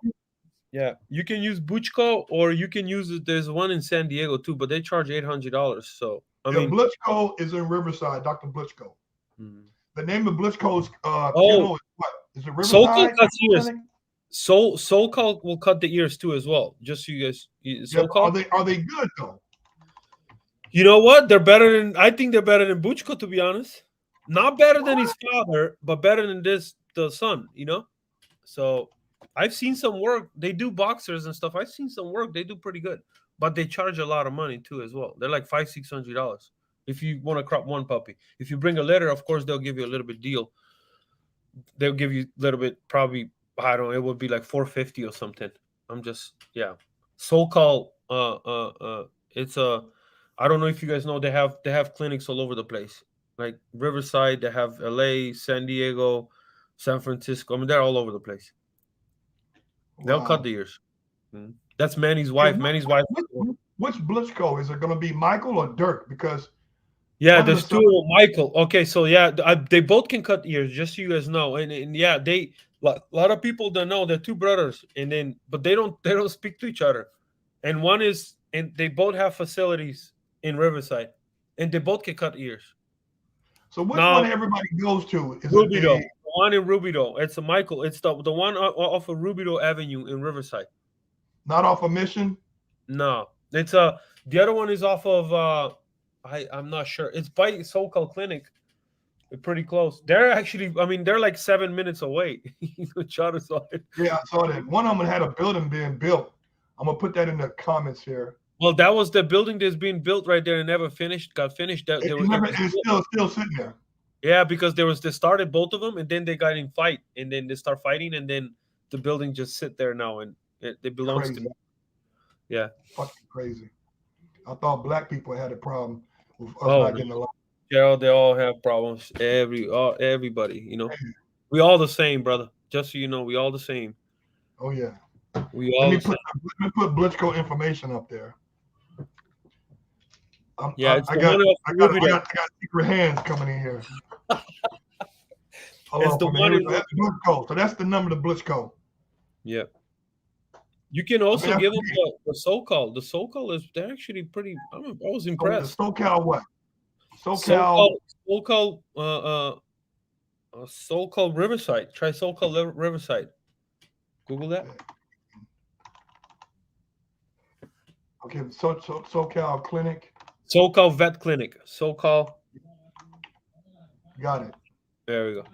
You can use Buchko, or you can use it. There's one in San Diego too, but they charge $800. So I mean, Blitzko is in Riverside. Dr. Blitzko. The name of Blitzko's kennel is what? Is it Riverside? SoCal will cut the ears too as well. Just so you guys. SoCal. Are they good though? You know what? I think they're better than Buchko, to be honest. Not better than his father, but better than the son, So I've seen some work. They do boxers and stuff. I've seen some work. They do pretty good. But they charge a lot of money too as well. They're like $500-$600 if you want to crop one puppy. If you bring a litter, of course, they'll give you a little bit deal. They'll give you a little bit, probably, I don't know, it would be like $450 or something. SoCal, it's I don't know if you guys know, they have clinics all over the place. Like Riverside, they have LA, San Diego, San Francisco. I mean, they're all over the place. They'll cut the ears. That's Manny's wife. Manny's wife. Which Blitzko? Is it going to be Michael or Dirk? Because there's two of Michael. Okay, so they both can cut ears, just so you guys know. And yeah, a lot of people don't know they're two brothers, but they don't speak to each other. And they both have facilities in Riverside, and they both can cut ears. So which one everybody goes to? Is Rubidoux. The one in Rubidoux. It's a Michael. It's the one off of Rubidoux Avenue in Riverside. Not off of Mission? No. It's the other one is off of I'm not sure. It's by SoCal Clinic. They're pretty close. They're actually, they're like 7 minutes away. Charter saw it. Yeah, I saw that. One of them had a building being built. I'm gonna put that in the comments here. Well, that was the building that's being built right there and never finished. Got finished. It's still sitting there. Yeah, because they started both of them, and then they got in fight, and then they start fighting, and then the building just sit there now, and it belongs to me. Yeah. Fucking crazy. I thought black people had a problem with us not getting along. Yeah, they all have problems. Everybody, we all the same, brother. Just so you know, we all the same. Oh yeah. Let me put Blitzko information up there. I got secret hands coming in here. It's the one in Blitzko. So that's the number to Blitzko. Yeah. You can also give them the SoCal. The SoCal they're actually pretty. I was impressed. The SoCal what? SoCal Riverside. Try SoCal Riverside. Google that. Okay, SoCal Clinic. SoCal Vet Clinic. SoCal. Got it. There we go.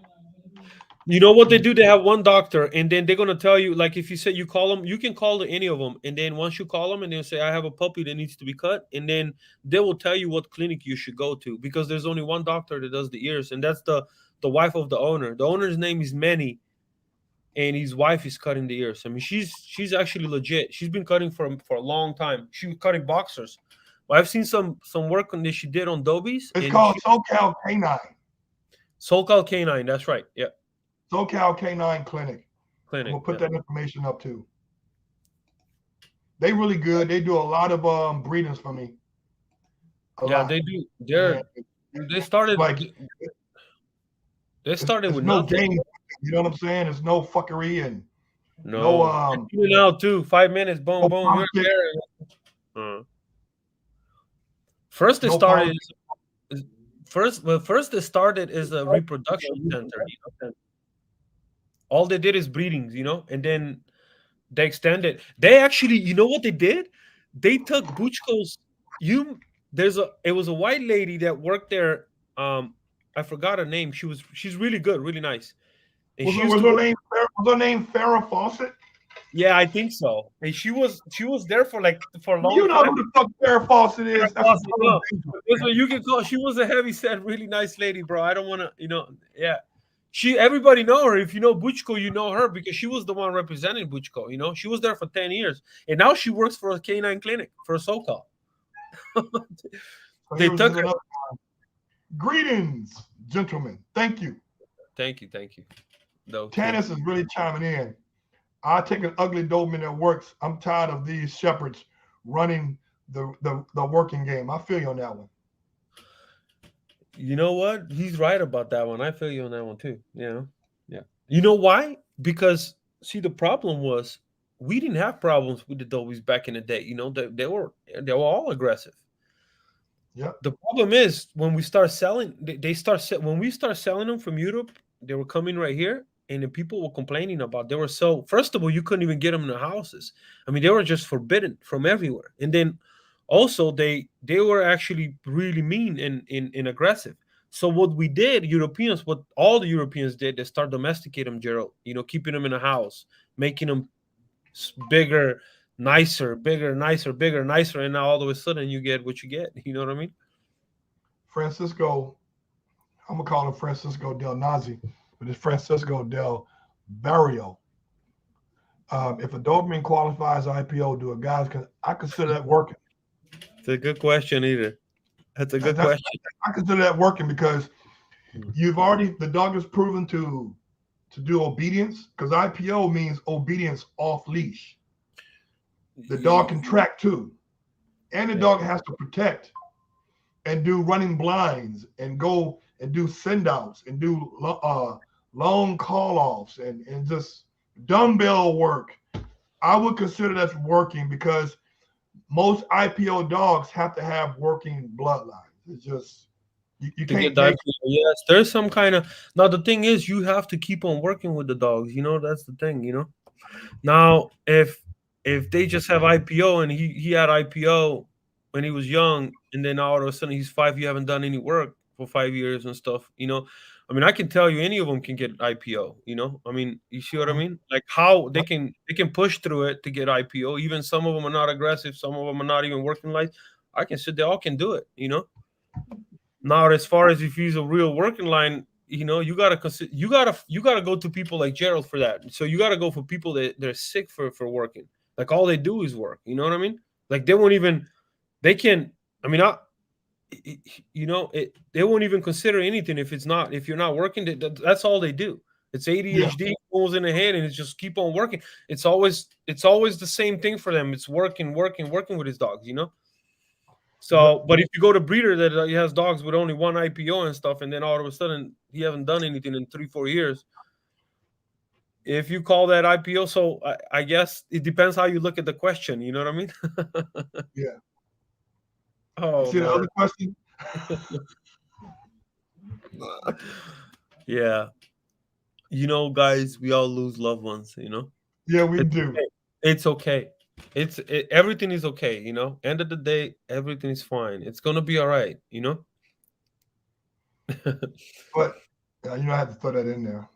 You know what they do? They have one doctor, and then they're gonna tell you, like, if you say you call them, you can call any of them, and then once you call them, and they'll say, "I have a puppy that needs to be cut," and then they will tell you what clinic you should go to, because there's only one doctor that does the ears, and that's the wife of the owner. The owner's name is Manny, and his wife is cutting the ears. I mean, she's actually legit. She's been cutting for a long time. She was cutting boxers. But I've seen some work that she did on Dobies. It's called SoCal Canine. SoCal Canine. That's right. Yeah. SoCal Canine Clinic. We'll put that information up too. They really good. They do a lot of breedings for me. They do. They started with no nothing. Game, you know what I'm saying? There's no fuckery and no now too. 5 minutes, boom, boom. You're there. First they started first they started as a reproduction center. All they did is breedings, and then they extended. They actually, you know what they did? They took Buchko's. You it was a white lady that worked there. I forgot her name. She's really good, really nice. And Was, she her, used was, to her work. name, was her name Farrah Fawcett? Yeah, I think so. And she was there for a long You know time. who the fuck Farrah Fawcett is? That's Awesome. No, dangerous, that's man. what you can call. She was a heavy set, really nice lady, bro. I don't want to, yeah. Everybody know her. If you know Buchko, you know her because she was the one representing Buchko. She was there for 10 years, and now she works for a canine clinic for SoCal. So They here's took her. another time. Greetings, gentlemen. Thank you. Thank you. No, Tannis is really chiming in. I take an ugly Doberman that works. I'm tired of these shepherds running the working game. I feel you on that one. you know what? He's right about that one. I feel you on that one too. Yeah. You know why? Because see, the problem was we didn't have problems with the Dobbies back in the day. They were all aggressive. Yeah. The problem is when we start selling, when we start selling them from Europe, they were coming right here, and the people were complaining about. They were so. First of all, you couldn't even get them in the houses. I mean, they were just forbidden from everywhere. And then also they were actually really mean and aggressive. So what we did, Europeans, what all the Europeans did, they start domesticating them, Gerald. Keeping them in a house, making them bigger, nicer, bigger, nicer, bigger, nicer, and now all of a sudden you get what you get. You know what I mean? Francisco, I'm gonna call him Francisco Del Nazi, but it's Francisco Del Barrio. If a Doberman qualifies IPO, do a guys? I consider that working. It's a good question, either. That's a good question. I consider that working because the dog is proven to do obedience, because IPO means obedience off leash. The dog can track too, and the dog has to protect and do running blinds and go and do send outs and do long call offs and just dumbbell work. I would consider that working because most IPO dogs have to have working bloodlines. It's just you To can't get that, take yes, there's some kind of. Now the thing is, you have to keep on working with the dogs. That's the thing. Now if they just have IPO and he had IPO when he was young, and then all of a sudden he's 5, you haven't done any work for 5 years and stuff. I mean, I can tell you any of them can get IPO. I mean, you see what I mean? Like how they can push through it to get IPO. Even some of them are not aggressive. Some of them are not even working like. I can sit. They all can do it. Now, as far as if he's a real working line, you gotta consider, you gotta go to people like Gerald for that. So you gotta go for people that they're sick for working. Like all they do is work. You know what I mean? Like they won't even. They can. I mean, they won't even consider anything if you're not working. That's all they do. It's ADHD goes in the head, and it's just keep on working. It's always the same thing for them. It's working with his dogs. So, but if you go to breeder that he has dogs with only one IPO and stuff, and then all of a sudden he hasn't done anything in 3-4 years, if you call that IPO, so I guess it depends how you look at the question. You know what I mean? Yeah. Oh, see the other question? Yeah. Guys, we all lose loved ones. Yeah, we do. Okay. It's okay. Everything is okay. End of the day, everything is fine. It's gonna be all right. But I have to throw that in there.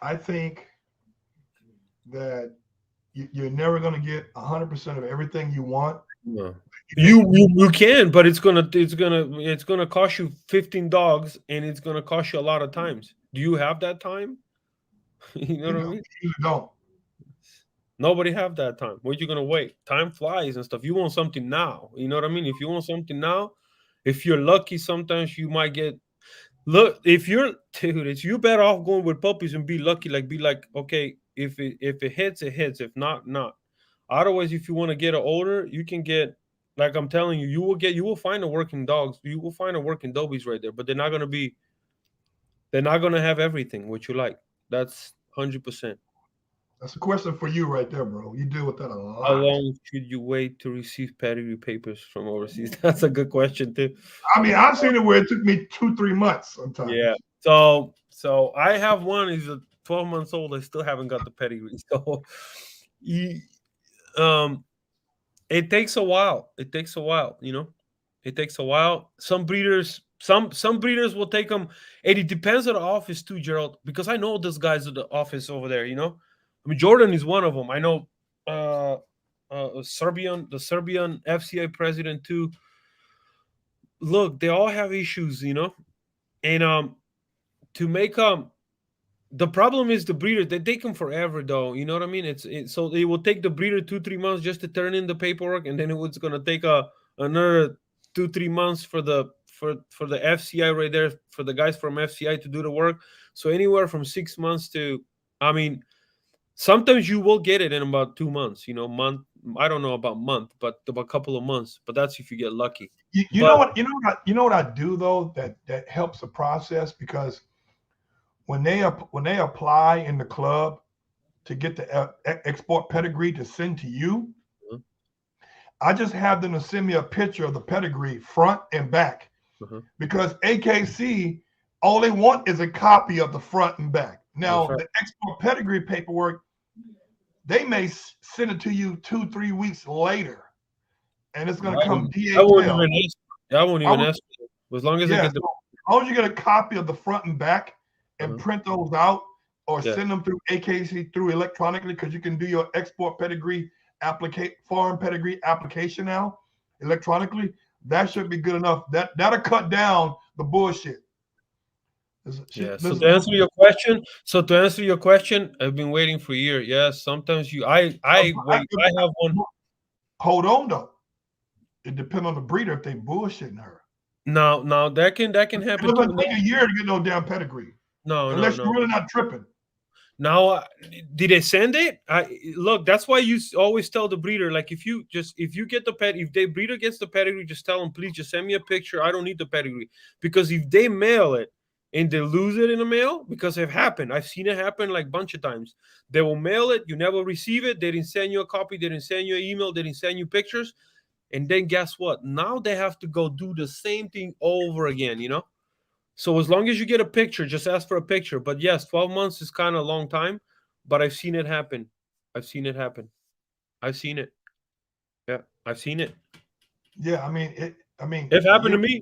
I think that you're never going to get 100% of everything you want. No. You can, but it's gonna cost you 15 dogs, and it's gonna cost you a lot of times. Do you have that time? You know what I mean? You don't. Nobody have that time. What you gonna wait? Time flies and stuff. You want something now. You know what I mean? If you want something now, if you're lucky, sometimes you might get. Look, if you're dude, you better off going with puppies and be lucky. Be like, okay, if it hits, it hits. If not, not. Otherwise, if you want to get an older, you can get. Like I'm telling you, you will find a working dogs. You will find a working dobies right there, but they're not gonna have everything what you like. That's 100%. That's a question for you right there, bro. You deal with that a How lot. long should you wait to receive pedigree papers from overseas? That's a good question too. I mean, I've seen it where it took me 2-3 months sometimes. Yeah. So I have one. He's a 12 months old. I still haven't got the pedigree. So, he, um, it takes a while. It takes a while. It takes a while. Some breeders, some breeders will take them, and it depends on the office too, Gerald. Because I know those guys at the office over there. I mean, Jordan is one of them. I know, the Serbian FCI president too. Look, they all have issues, and to make the problem is the breeder. They take them forever, though. You know what I mean? So it will take the breeder 2-3 months just to turn in the paperwork, and then it's gonna take another 2-3 months for the FCI right there, for the guys from FCI to do the work. So anywhere from 6 months to, I mean, sometimes you will get it in about 2 months. Month. I don't know about month, but about a couple of months. But that's if you get lucky. You know what? You know what I do though that helps the process, because when they apply in the club to get the export pedigree to send to you, Mhm. I just have them to send me a picture of the pedigree front and back, because AKC, all they want is a copy of the front and back. Now, right. the export pedigree paperwork, they may send it to you 2-3 weeks later, and it's going to come I won't DHL. even ask. I won't even ask. As long as I Yeah, get the. so as long as you get a copy of the front and back and print those out, or Yeah. send them through AKC through electronically, because you can do your export pedigree foreign pedigree application now electronically. That should be good enough. That'll cut down the bullshit. Yeah. So to answer your question, I've been waiting for a year. Yes. Sometimes I wait. I have one. Hold on though. It depends on the breeder if they bullshitting her. Now that can happen It too. doesn't take a year to get no damn pedigree, No. unless you're really not tripping. Now, did they send it? Look. That's why you always tell the breeder, like, if you get the pet, if the breeder gets the pedigree, just tell them, please just send me a picture. I don't need the pedigree, because if they mail it and they lose it in the mail, because it happened, I've seen it happen like a bunch of times. They will mail it, you never receive it. They didn't send you a copy. They didn't send you an email. They didn't send you pictures, and then guess what? Now they have to go do the same thing over again. So as long as you get a picture, just ask for a picture. But yes, 12 months is kind of a long time, but I've seen it happen. I've seen it happen. I've seen it. Yeah, I've seen it. Yeah, It happened to me.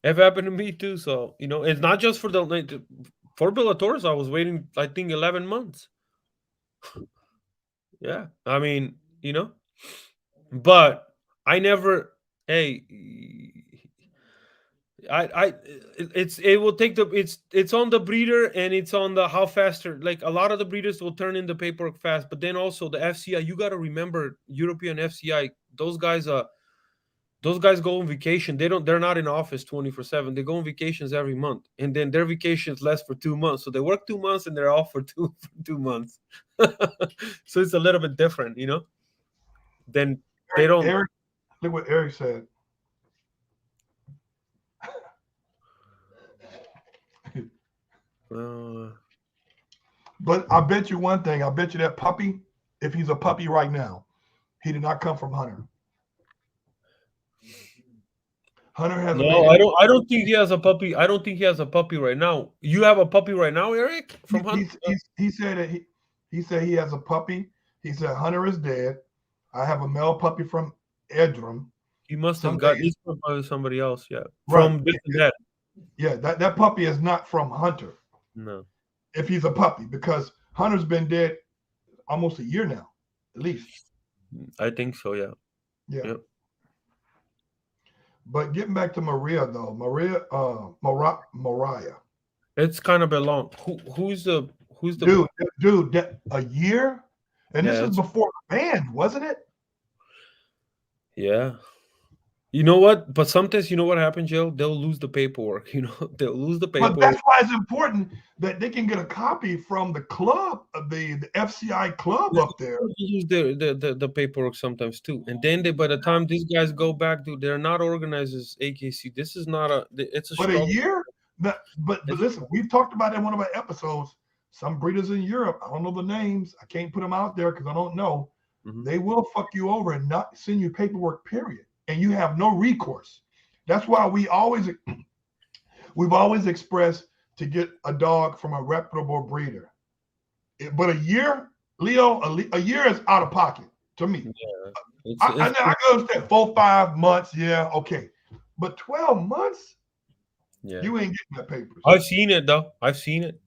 It happened to me too. So, it's not just for for Bellatoris. I was waiting, I think, 11 months. Yeah. I mean, but I never, hey, it will take it's on the breeder, and it's on the how faster. Like, a lot of the breeders will turn in the paperwork fast, but then also the FCI, you got to remember, European FCI, those guys go on vacation. They're not in office 24/7. They go on vacations every month, and then their vacations last for 2 months. So they work 2 months and they're off for 2 months. So it's a little bit different, Then they don't. Eric, look what Eric said. But I bet you one thing. I bet you that puppy, if he's a puppy right now, he did not come from Hunter. Hunter has No, I don't think he has a puppy. I don't think he has a puppy right now. You have a puppy right now, Eric? From Hunter? He said that he said he has a puppy. He said Hunter is dead. I have a male puppy from Edram. He must have got this from somebody else, yeah. Right. From this and that. Yeah, that puppy is not from Hunter. No. If he's a puppy, because Hunter's been dead almost a year now, at least. I think so, yeah. Yeah. Yep. But getting back to Mariah though, Mariah. It's kind of a long. Who's the dude? That a year, and this is before the ban, wasn't it? Yeah. You know what? But sometimes, you know what happens, Joe? They'll lose the paperwork. They'll lose the paperwork. But that's why it's important that they can get a copy from the club, the FCI club up there. They use the paperwork sometimes too, and then by the time these guys go back to, they're not organized as AKC. This is not it's a. But struggle. A year. But listen, we've talked about it in one of our episodes. some breeders in Europe, I don't know the names. I can't put them out there because I don't know. Mhm. They will fuck you over and not send you paperwork, period. And you have no recourse. That's why we've always expressed to get a dog from a reputable breeder. But a year, Leo, a year is out of pocket to me. Yeah. I understand 4, 5 months, yeah, okay. But 12 months, Yeah. you ain't getting that papers. I've seen it though. I've seen it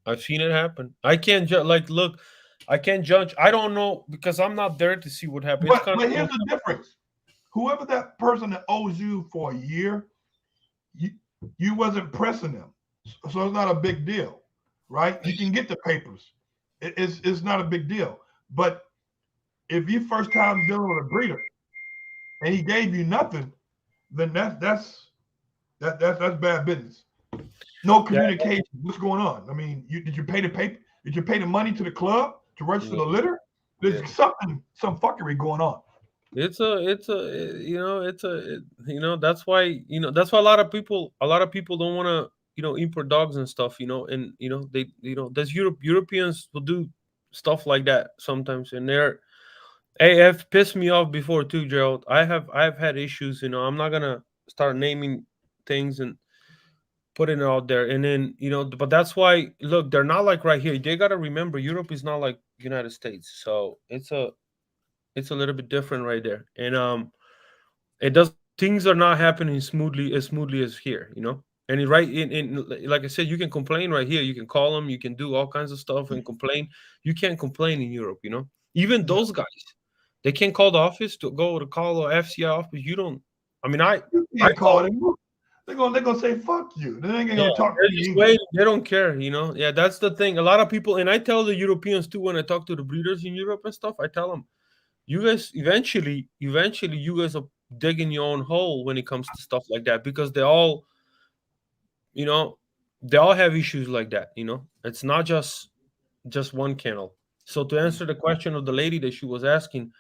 happen. I can't like look. I can't judge. I don't know because I'm not there to see what happens. But here's the difference. Whoever that person that owes you for a year, you wasn't pressing them. So it's not a big deal, right? You can get the papers. It's not a big deal. But if you first time dealing with a breeder and he gave you nothing, then that's bad business. No communication. Yeah. What's going on? I mean, did you pay the paper? Did you pay the money to the club to register the litter? There's some fuckery going on. That's why a lot of people don't want to import dogs and stuff, and they there's Europeans will do stuff like that sometimes, and they have pissed me off before too, Gerald. I've had issues, I'm not gonna start naming things and putting it out there, and then but that's why, look, they're not like right here. They gotta remember Europe is not like United States, so it's a little bit different right there, and it does things are not happening smoothly as here, and right in like I said, you can complain right here, you can call them, you can do all kinds of stuff and complain. You can't complain in Europe, even those guys, they can't call the office to call the FCI office. You don't. I mean, I call them. They're gonna say fuck you. They ain't gonna talk to you. They don't care, Yeah, that's the thing. A lot of people, and I tell the Europeans too when I talk to the breeders in Europe and stuff. I tell them, you guys eventually, you guys are digging your own hole when it comes to stuff like that, because they all have issues like that. It's not just one kennel. So to answer the question of the lady that she was asking,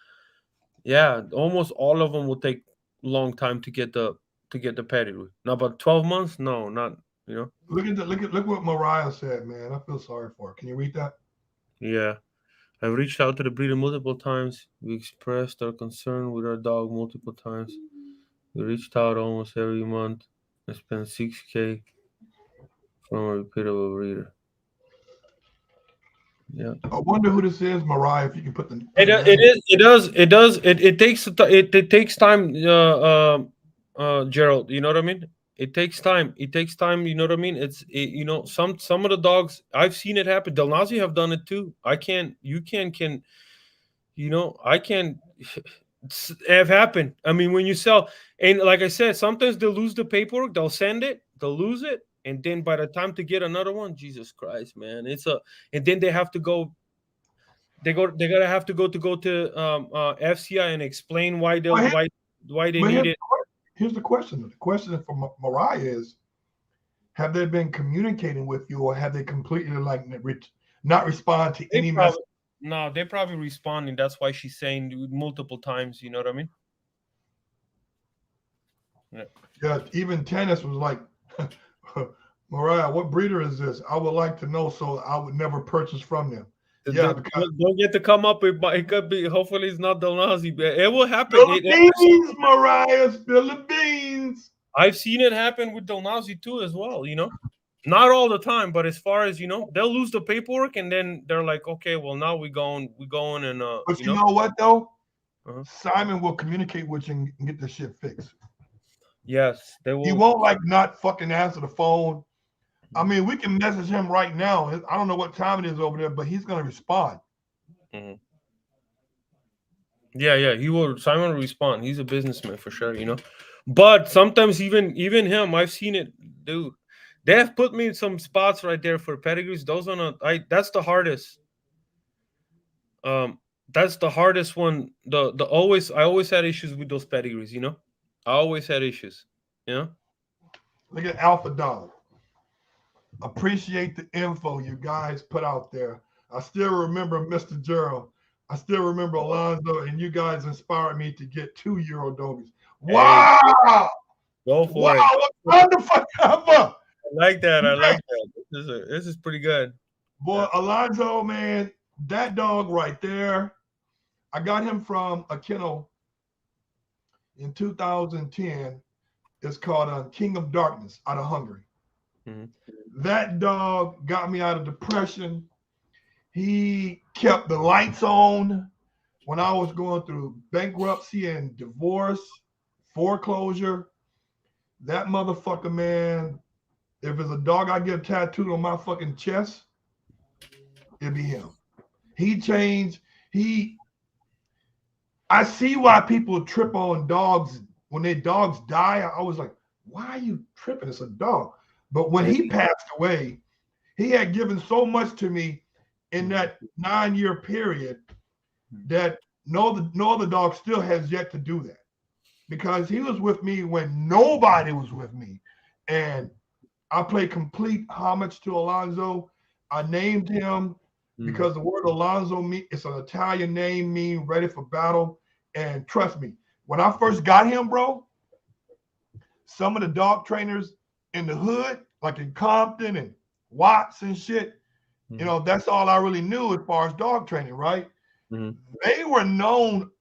yeah, almost all of them will take long time to get the pedigree. Now, about 12 months, no, not. Look what Mariah said, man. I feel sorry for her. Can you read that? Yeah. I've reached out to the breeder multiple times. We expressed our concern with our dog multiple times. We reached out almost every month. I spent $6,000 from a reputable breeder. Yeah. I wonder who this is, Mariah. If you can put the. It takes time, Gerald. You know what I mean? It takes time. You know what I mean? Some of the dogs, I've seen it happen. Delnazi have done it too. I can't have happened. I mean, when you sell, and like I said, sometimes they'll lose the paperwork, they'll send it, they'll luse it, and then by the time to get another one, Jesus Christ, man, and then they have to go. They gotta have to go to FCI and explain why they need it. Here's the question. The question from Mariah is: have they been communicating with you, or have they completely not respond to any message? No, they're probably responding. That's why she's saying multiple times. You know what I mean? Yeah. Even Tennis was like, Mariah, what breeder is this? I would like to know, so I would never purchase from them. Yeah, because don't get to come up with. It could be. Hopefully, it's not Delnazi, but it will happen. Philippines, Mariah, Philippines. I've seen it happen with Delnazi too, as well. Not all the time, but as far as they'll lose the paperwork, and then they're like, okay, well, now we're going, and. But you know what though? Simon will communicate with you and get the shit fixed. Yes, they will. He won't not fucking answer the phone. I mean, we can message him right now. I don't know what time it is over there, but he's going to respond. Mm-hmm. Yeah, he will. Simon will respond. He's a businessman for sure, But sometimes even him, I've seen it, dude. They have put me in some spots right there for pedigrees. Those are not. That's the hardest. That's the hardest one. I always had issues with those pedigrees. I always had issues. Look at Alpha Dog. Appreciate the info you guys put out there. I still remember Mr. Gerald. I still remember Alonzo, and you guys inspired me to get 2 Euro doggies. Wow! Hey, go for it. Wonderful cover. I like that. This is pretty good. Boy, Alonzo, man, that dog right there, I got him from a kennel in 2010. It's called King of Darkness out of Hungary. Mm-hmm. That dog got me out of depression. He kept the lights on when I was going through bankruptcy and divorce, foreclosure. That motherfucker, man, if it's a dog I get tattooed on my fucking chest, it'd be him. He changed. I see why people trip on dogs when their dogs die. I was like, why are you tripping? It's a dog. But when he passed away, he had given so much to me in that 9-year period that no other dog still has yet to do that, because he was with me when nobody was with me. And I play complete homage to Alonzo. I named him because the word Alonzo, it's an Italian name, mean ready for battle. And trust me, when I first got him, bro, some of the dog trainers in the hood, like in Compton and Watts and shit, you know, that's all I really knew as far as dog training, right? They were known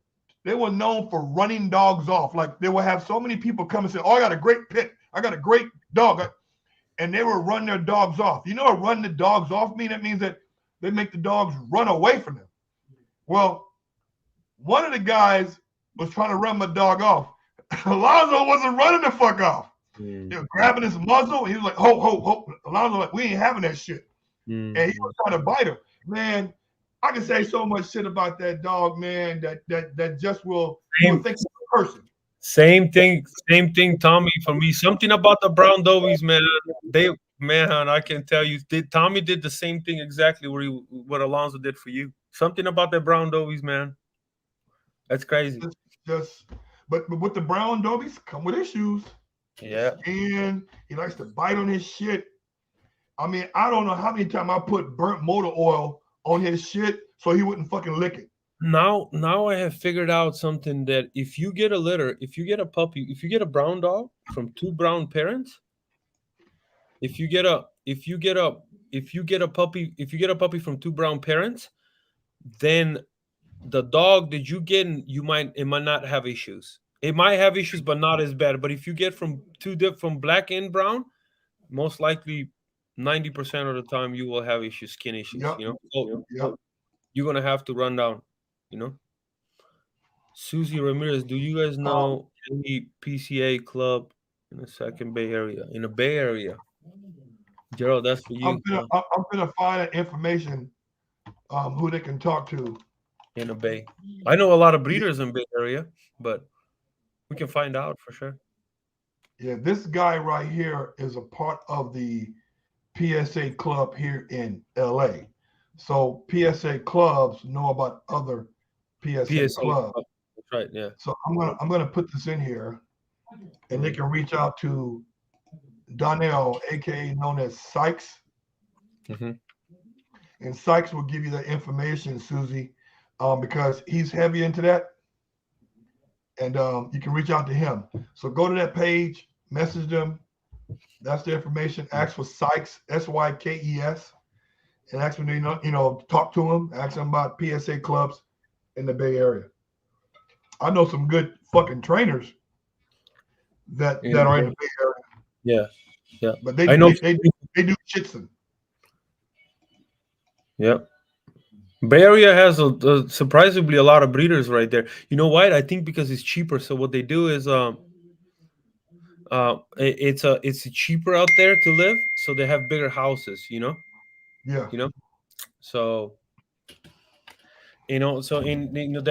for running dogs off. Like they would have so many people come and say, oh, I got a great pit. I got a great dog. And they would run their dogs off. You know what run the dogs off mean? That means that they make the dogs run away from them. Well, one of the guys was trying to run my dog off. Alonzo wasn't running the fuck off. He was grabbing his muzzle. He was like, ho. Alonzo like, we ain't having that shit. And he was trying to bite him. Man, I can say so much shit about that dog, man, that just will think of a person. Same thing, Tommy, for me. Something about the brown dogies, man. I can tell you, Tommy did the same thing exactly what Alonzo did for you. Something about the brown dogies, man. That's crazy. But with the brown dogies come with issues. Yeah. And he likes to bite on his shit. I mean, I don't know how many times I put burnt motor oil on his shit so he wouldn't fucking lick it. Now I have figured out something, that if you get a litter, if you get a puppy, if you get a brown dog from 2 brown parents, if you get a puppy from 2 brown parents, then the dog that you get, it might not have issues. It might have issues, but not as bad. But if you get from black and brown, most likely 90% of the time you will have issues, skin issues. Yep. You know, you're gonna have to run down. You know, Susie Ramirez, do you guys know any PCA club in the second Bay Area? In the Bay Area, Gerald, that's for you. I'm gonna find that information. Who they can talk to in the Bay. I know a lot of breeders in Bay Area, but we can find out for sure. Yeah, this guy right here is a part of the PSA club here in LA. So PSA clubs know about other PSA clubs. That's right, yeah. So I'm gonna put this in here, and they can reach out to Donnell, aka known as Sykes. And Sykes will give you that information, Susie, because he's heavy into that. And you can reach out to him. So go to that page, message them. That's the information. Ask for Sykes, Sykes, and ask him to talk to him. Ask him about PSA clubs in the Bay Area. I know some good fucking trainers that are in the Bay Area. Yeah. But they do shitson. Yep. Bay Area has surprisingly a lot of breeders right there. You know why? I think because it's cheaper. So what they do is it's cheaper out there to live, so they have bigger houses, Yeah. So they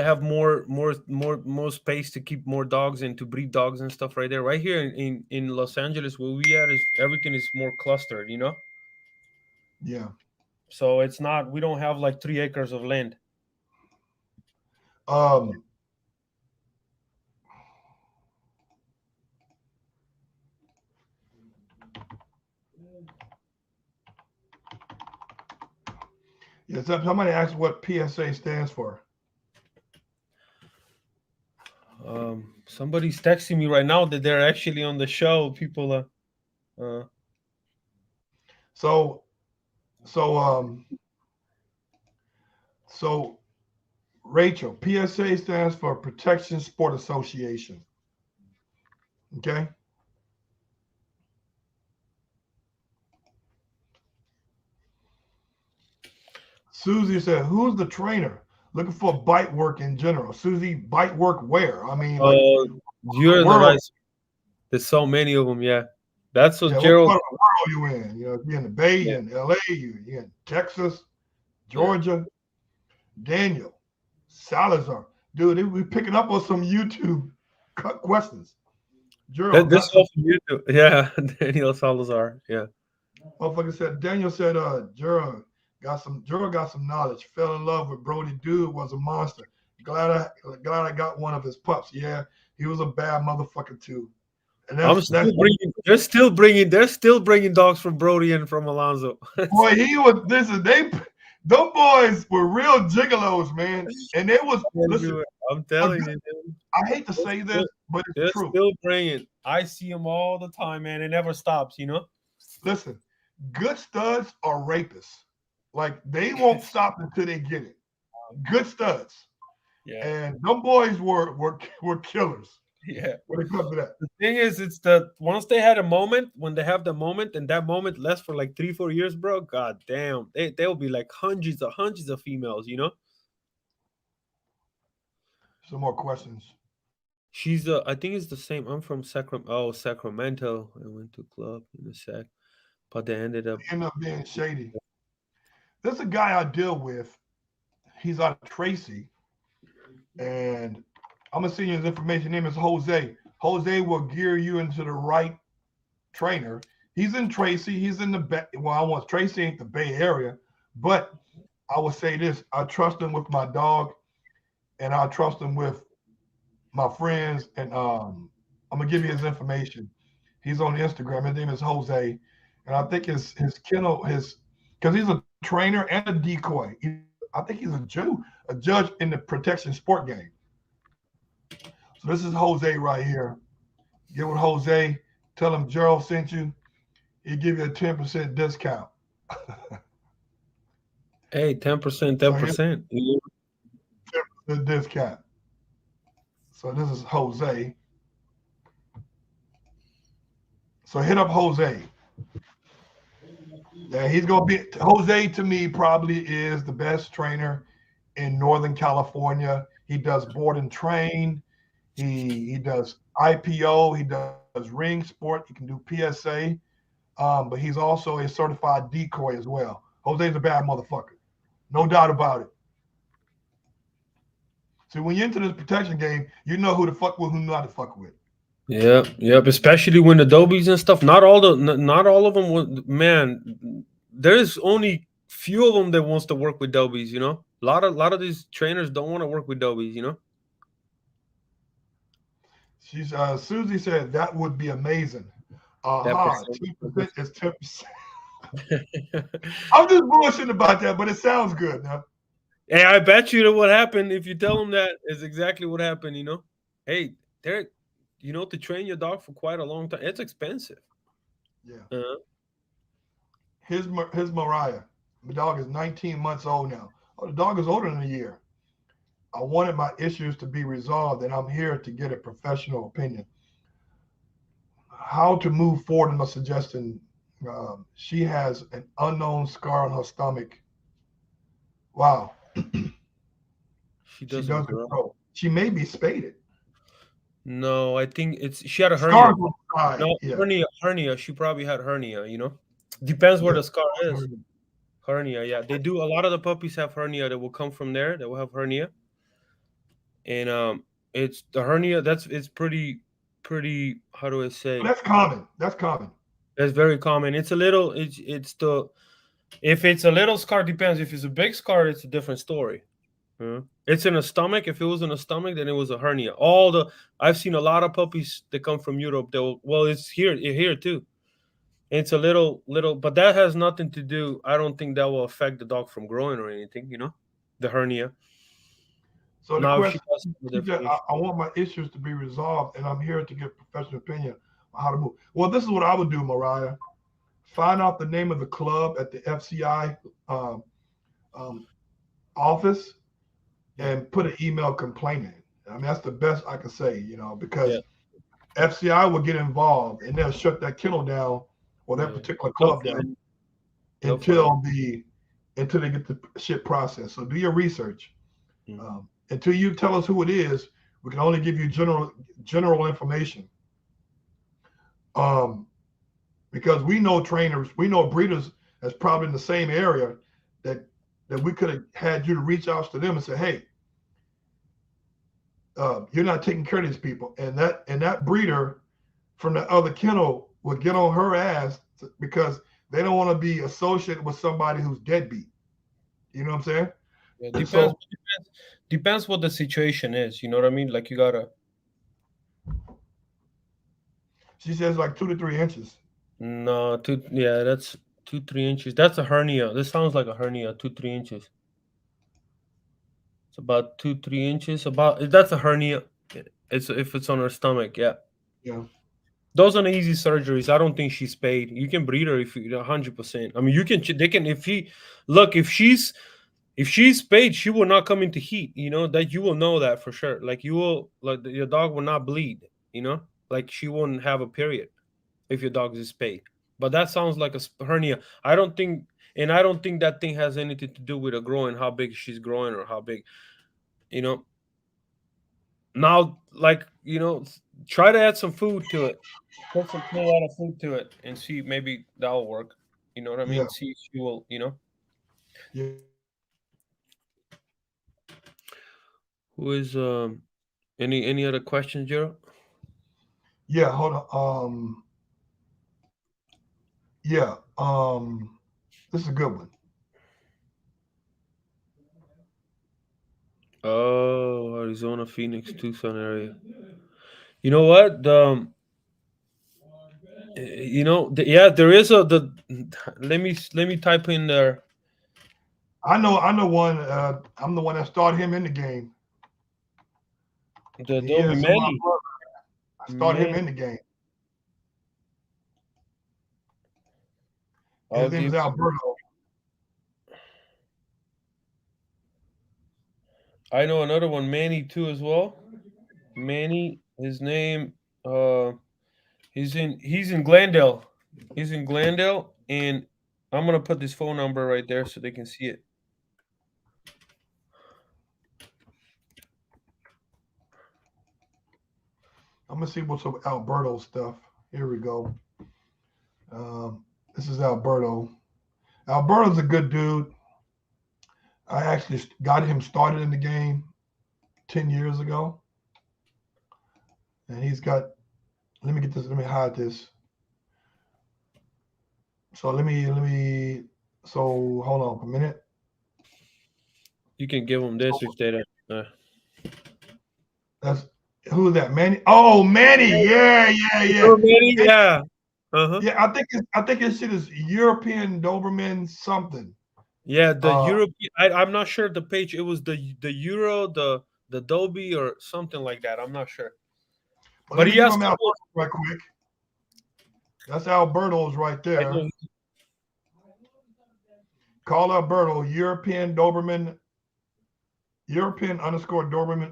have more space to keep more dogs and to breed dogs and stuff right there. Right here in Los Angeles, where we at, is everything is more clustered, Yeah. So we don't have like 3 acres of land. Yes, somebody asked what PSA stands for. Somebody's texting me right now that they're actually on the show. People So So so Rachel, PSA stands for Protection Sport Association. Okay. Susie said, "Who's the trainer? Looking for bite work in general." Susie, bite work where? I mean, like Oh, you're in the world. right. There's so many of them. Yeah, that's what Yeah, what Gerald. part of the world you in? You know, if you're in the Bay, Yeah, you're in LA, you're in Texas, yeah. Georgia. Daniel Salazar, dude, we picking up on some YouTube questions. Gerald This got some. all from YouTube. Yeah, Daniel Salazar. Yeah. Motherfucker said. Daniel said. Gerald got some knowledge. Fell in love with Brody. Dude was a monster. Glad I got one of his pups. Yeah, he was a bad motherfucker too. And I'm that's still bringing. They're still bringing dogs from Brody and from Alonzo. boy. He was. This is they. Those boys were real gigolos, man. And they was listen. I'm telling you, dude. I hate to say this, but They're it's true. still bringing. I see them all the time, man. It never stops. Listen, good studs are rapists. Like they won't stop until they get it. Good studs. Yeah. And them boys were killers Yeah. when it comes to that. The thing is, it's the once they had a moment, when they have the moment, and that moment lasts for like 3-4 years, bro. God damn, they'll be like hundreds of females. Some more questions. She's I think it's the same. I'm from Sacramento. I went to club in a sec, but they ended up. End up being shady. There's a guy I deal with. He's out of Tracy, and I'm gonna send you his information. His name is Jose. Jose will gear you into the right trainer. He's in Tracy. He's in the Bay. Well, I want Tracy ain't the Bay Area, but I will say this: I trust him with my dog, and I trust him with my friends. And I'm gonna give you his information. He's on Instagram. His name is Jose, and I think his kennel because he's a trainer and a decoy. I think he's a judge in the protection sport game. So this is Jose right here. Get with Jose. Tell him Gerald sent you. He'll give you a 10% discount. Hey, 10%, 10%. The discount. So this is Jose. So hit up Jose. Yeah, he's gonna be Jose to me probably is the best trainer in Northern California. He does board and train. He does IPO. He does ring sport. He can do PSA. But he's also a certified decoy as well. Jose's a bad motherfucker, no doubt about it. So when you're into this protection game, you know who to fuck with, who not to fuck with. Yep. Especially when the Dobies and stuff. Not all of them. Man, there's only few of them that wants to work with Dobies. A lot of these trainers don't want to work with Dobies. She's Susie said that would be amazing. 2% is 10%. I'm just bullshitting about that, but it sounds good now. Hey, I bet you that what happened if you tell them that is exactly what happened. Hey, they're to train your dog for quite a long time. It's expensive. Yeah. Uh-huh. Here's Mariah. The dog is 19 months old now. Oh, the dog is older than a year. I wanted my issues to be resolved, and I'm here to get a professional opinion. How to move forward in a suggestion. She has an unknown scar on her stomach. Wow. She doesn't grow. She may be spaded. No, I think she had a hernia. No, yeah. hernia. She probably had hernia. Depends where the scar is. Hernia, yeah. They do. A lot of the puppies have hernia that will come from there. That will have hernia, and it's the hernia. It's pretty. How do I say? That's common. That's very common. It's a little. If it's a little scar, depends. If it's a big scar, it's a different story. It's in the stomach. If it was in the stomach, then it was a hernia. I've seen a lot of puppies that come from Europe. It's here too. It's a little, but that has nothing to do. I don't think that will affect the dog from growing or anything. The hernia. So the question, I want my issues to be resolved, and I'm here to get professional opinion on how to move. Well, this is what I would do, Mariah. find out the name of the club at the FCI um, office and put an email complaining. I mean, that's the best I can say, because FCI will get involved and they'll shut that kennel down or that particular club down until they get the shit processed. So do your research. Until you tell us who it is, we can only give you general information. Because we know trainers, we know breeders that's probably in the same area that we could have had you to reach out to them and say, hey, you're not taking care of these people. And that breeder from the other kennel will get on her ass because they don't want to be associated with somebody who's deadbeat. You know what I'm saying? Yeah, depends what the situation is. You know what I mean? Like you gotta. She says like 2 to 3 inches. No, that's 2-3 inches. That's a hernia. This sounds like a hernia. 2-3 inches. It's about 2-3 inches. That's a hernia. It's if it's on her stomach. Yeah. Yeah. Those are the easy surgeries. I don't think she's paid. You can breed her if you 100%. I mean, you can. They can. If she's paid, she will not come into heat. You know that you will know that for sure. Like your dog will not bleed. You know, like she won't have a period if your dog is paid. But that sounds like a hernia. I don't think that thing has anything to do with her growing, how big she's growing or how big. You know. Now, try to add some food to it. Put some a lot of food to it and see maybe that'll work. You know what I mean? Yeah. See if she will, Yeah. Who is any other questions, Gerald? Yeah, hold on. Yeah. This is a good one. Oh, Arizona, Phoenix, Tucson area. You know what? There is let me type in there. I know one. I'm the one that started him in the game. The Doberman. I started him in the game. His name is Alberto. I know another one, Manny too, as well. Manny, his name, he's in Glendale. He's in Glendale, and I'm gonna put this phone number right there so they can see it. I'm gonna see what's up with Alberto stuff. Here we go. This is Alberto. Alberto's a good dude. I actually got him started in the game 10 years ago. And he's got, let me hide this. So so hold on for a minute. You can give them this if they don't. That's, who is that? Manny? Oh, Manny. Yeah. Manny, yeah. Uh-huh. Yeah, I think his shit is European Doberman something. Yeah, the European. I'm not sure the page. It was the Euro, the Dolby or something like that. I'm not sure. Well, but he has right quick. That's Alberto's right there. Call Alberto European _Doberman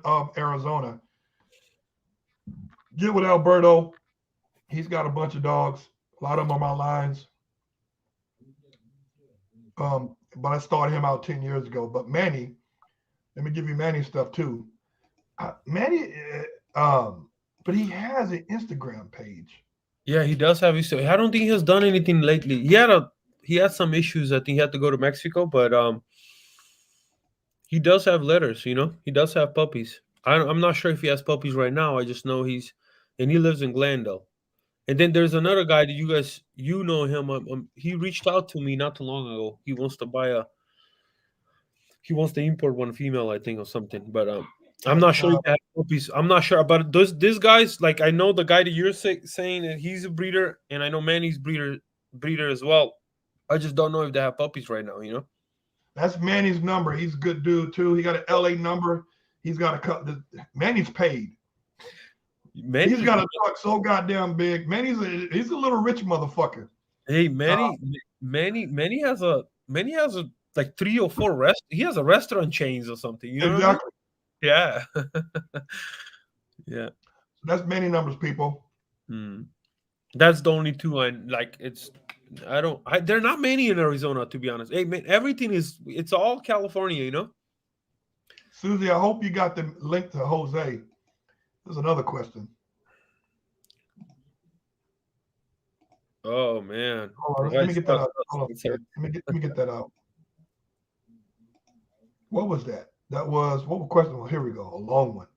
of Arizona. Get with Alberto. He's got a bunch of dogs. A lot of them are my lines. But I started him out 10 years ago. But Manny, let me give you Manny stuff too. Manny, but he has an Instagram page. Yeah, he does have his. I don't think he has done anything lately. He had some issues. I think he had to go to Mexico, but he does have litters. You know, he does have puppies. I'm not sure if he has puppies right now. I just know he lives in Glendale. And then there's another guy that you know him. He reached out to me not too long ago. He wants to import one female, I think, or something. But I'm not sure if he has puppies. I'm not sure. But this guy's like, I know the guy that you're saying that he's a breeder, and I know Manny's breeder as well. I just don't know if they have puppies right now. You know. That's Manny's number. He's a good dude too. He got an LA number. He's got a cut. Manny's paid. He's got a truck so goddamn big. Manny's he's a little rich motherfucker. Hey, Manny has a like 3 or 4 he has a restaurant chains or something. You know what I mean? Exactly. Yeah. Yeah. So that's many numbers, people. That's the only 2 I like. There are not many in Arizona, to be honest. Hey man, it's all California, you know? Susie, I hope you got the link to Jose. There's another question. Oh man. Hold on, let me get that out. Hold on. Let me get that out. What was that? That was what question? Well, here we go. A long one.